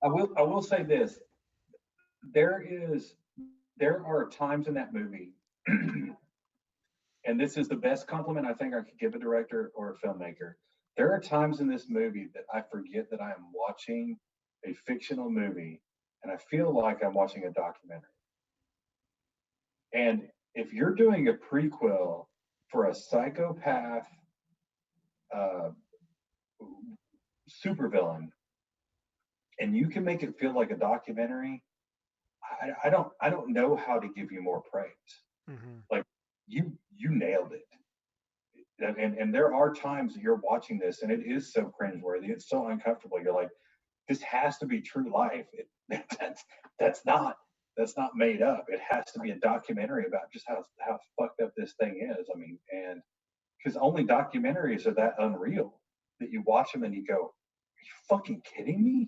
I will say this. There is there are times in that movie, and this is the best compliment I think I could give a director or a filmmaker. There are times in this movie that I forget that I am watching a fictional movie and I feel like I'm watching a documentary. And if you're doing a prequel for a psychopath uh, supervillain and you can make it feel like a documentary, I don't know how to give you more praise. Hmm. Like, you nailed it. And there are times that you're watching this and it is so cringeworthy, it's so uncomfortable. You're like, this has to be true life. That's that's not that's not made up. It has to be a documentary about just how fucked up this thing is. I mean, and because only documentaries are that unreal that you watch them and you go, "Are you fucking kidding me?"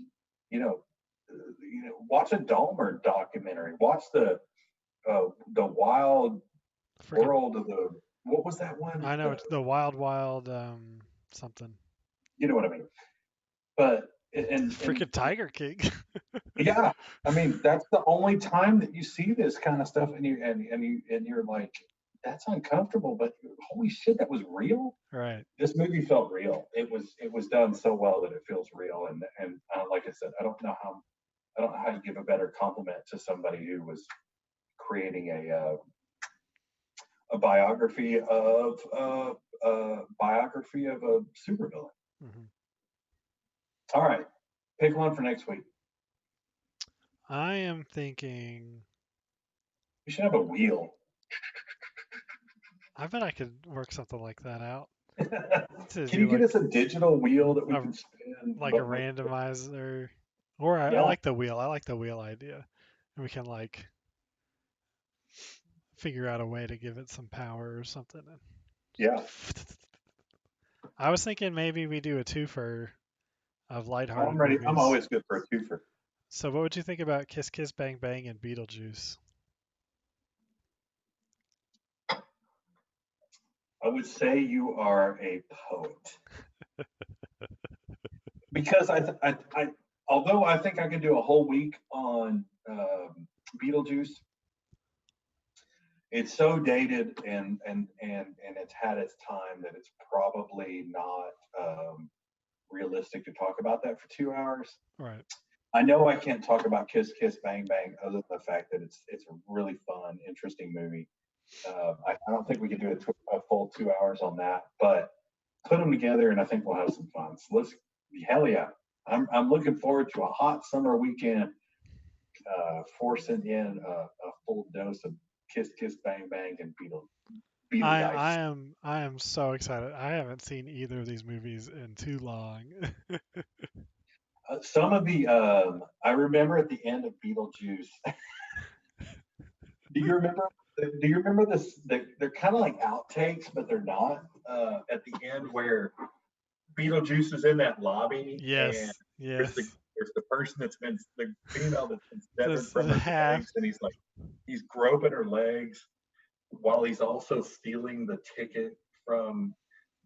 Watch a Dahmer documentary. Watch the Wild Freaking, World of the, what was that one? I know it's the Wild Wild something. You know what I mean? But and Freaking Tiger King. yeah, I mean, that's the only time that you see this kind of stuff, and you're like, that's uncomfortable, but holy shit, that was real. Right. This movie felt real. It was done so well that it feels real, and like I said, I don't know how you give a better compliment to somebody who was creating a biography of a supervillain. Hmm. All right, pick one for next week. I am thinking. We should have a wheel. I bet I could work something like that out to Can you do get us a digital wheel that we a can spin? like a randomizer, or I Yeah, like the wheel. I like the wheel idea, and we can like figure out a way to give it some power or something. yeah. I was thinking maybe we do a twofer of I'm lighthearted ready. I'm movies. always good for a twofer. So what would you think about Kiss Kiss Bang Bang and Beetlejuice? I would say you are a poet because although I think I could do a whole week on Beetlejuice, it's so dated and it's had its time that it's probably not realistic to talk about that for 2 hours. Right. I know I can't talk about Kiss Kiss Bang Bang other than the fact that it's a really fun, interesting movie. I don't think we could do a full 2 hours on that, but put them together and I think we'll have some fun. So hell yeah. I'm looking forward to a hot summer weekend, forcing in a full dose of Kiss Kiss Bang Bang and Beetle I Dice. am so excited. I haven't seen either of these movies in too long. Some of the I remember at the end of Beetlejuice. Do you remember this? They're kind of like outtakes, but they're not. At the end, where Beetlejuice is in that lobby, and Yes. there's the person that's been the female that's been severed This from her half. legs, and he's groping her legs while he's also stealing the ticket from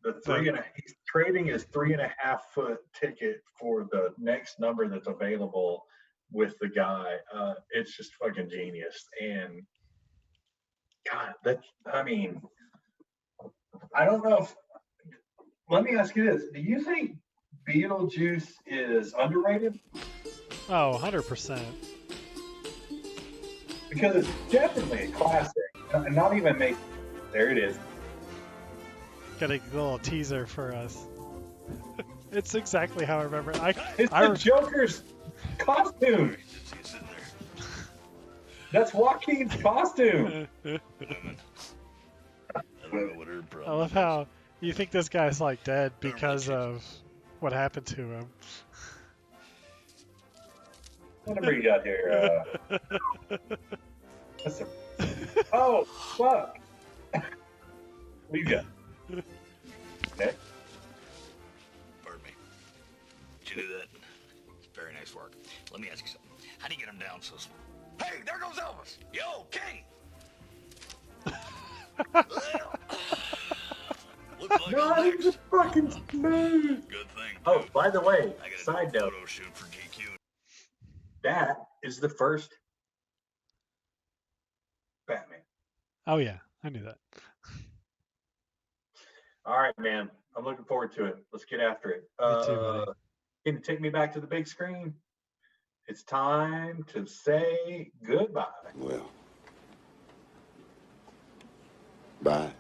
he's trading his 3.5-foot ticket for the next number that's available with the guy. It's just fucking genius. And God, I don't know let me ask you this. Do you think Beetlejuice is underrated? Oh, 100%. Because it's definitely a classic. And not even there it is. Got a little teaser for us. It's exactly how I remember it. It's the Joker's costume. That's Joaquin's costume. I love how you think this guy's like dead because of what happened to him. What number you got here? Oh, fuck. What you got? Okay. Pardon me. Did you do that? Very nice work. Let me ask you something. How do you get them down so small? Hey, there goes Elvis. Yo, King. Looks like No, he's just fucking smooth. good thing. Oh, by the way, I got a side note, photo shoot for GQ. that is the first Batman. Oh yeah, I knew that. All right, man. I'm looking forward to it. Let's get after it. Me too, buddy. Can you take me back to the big screen? It's time to say goodbye. Well, bye.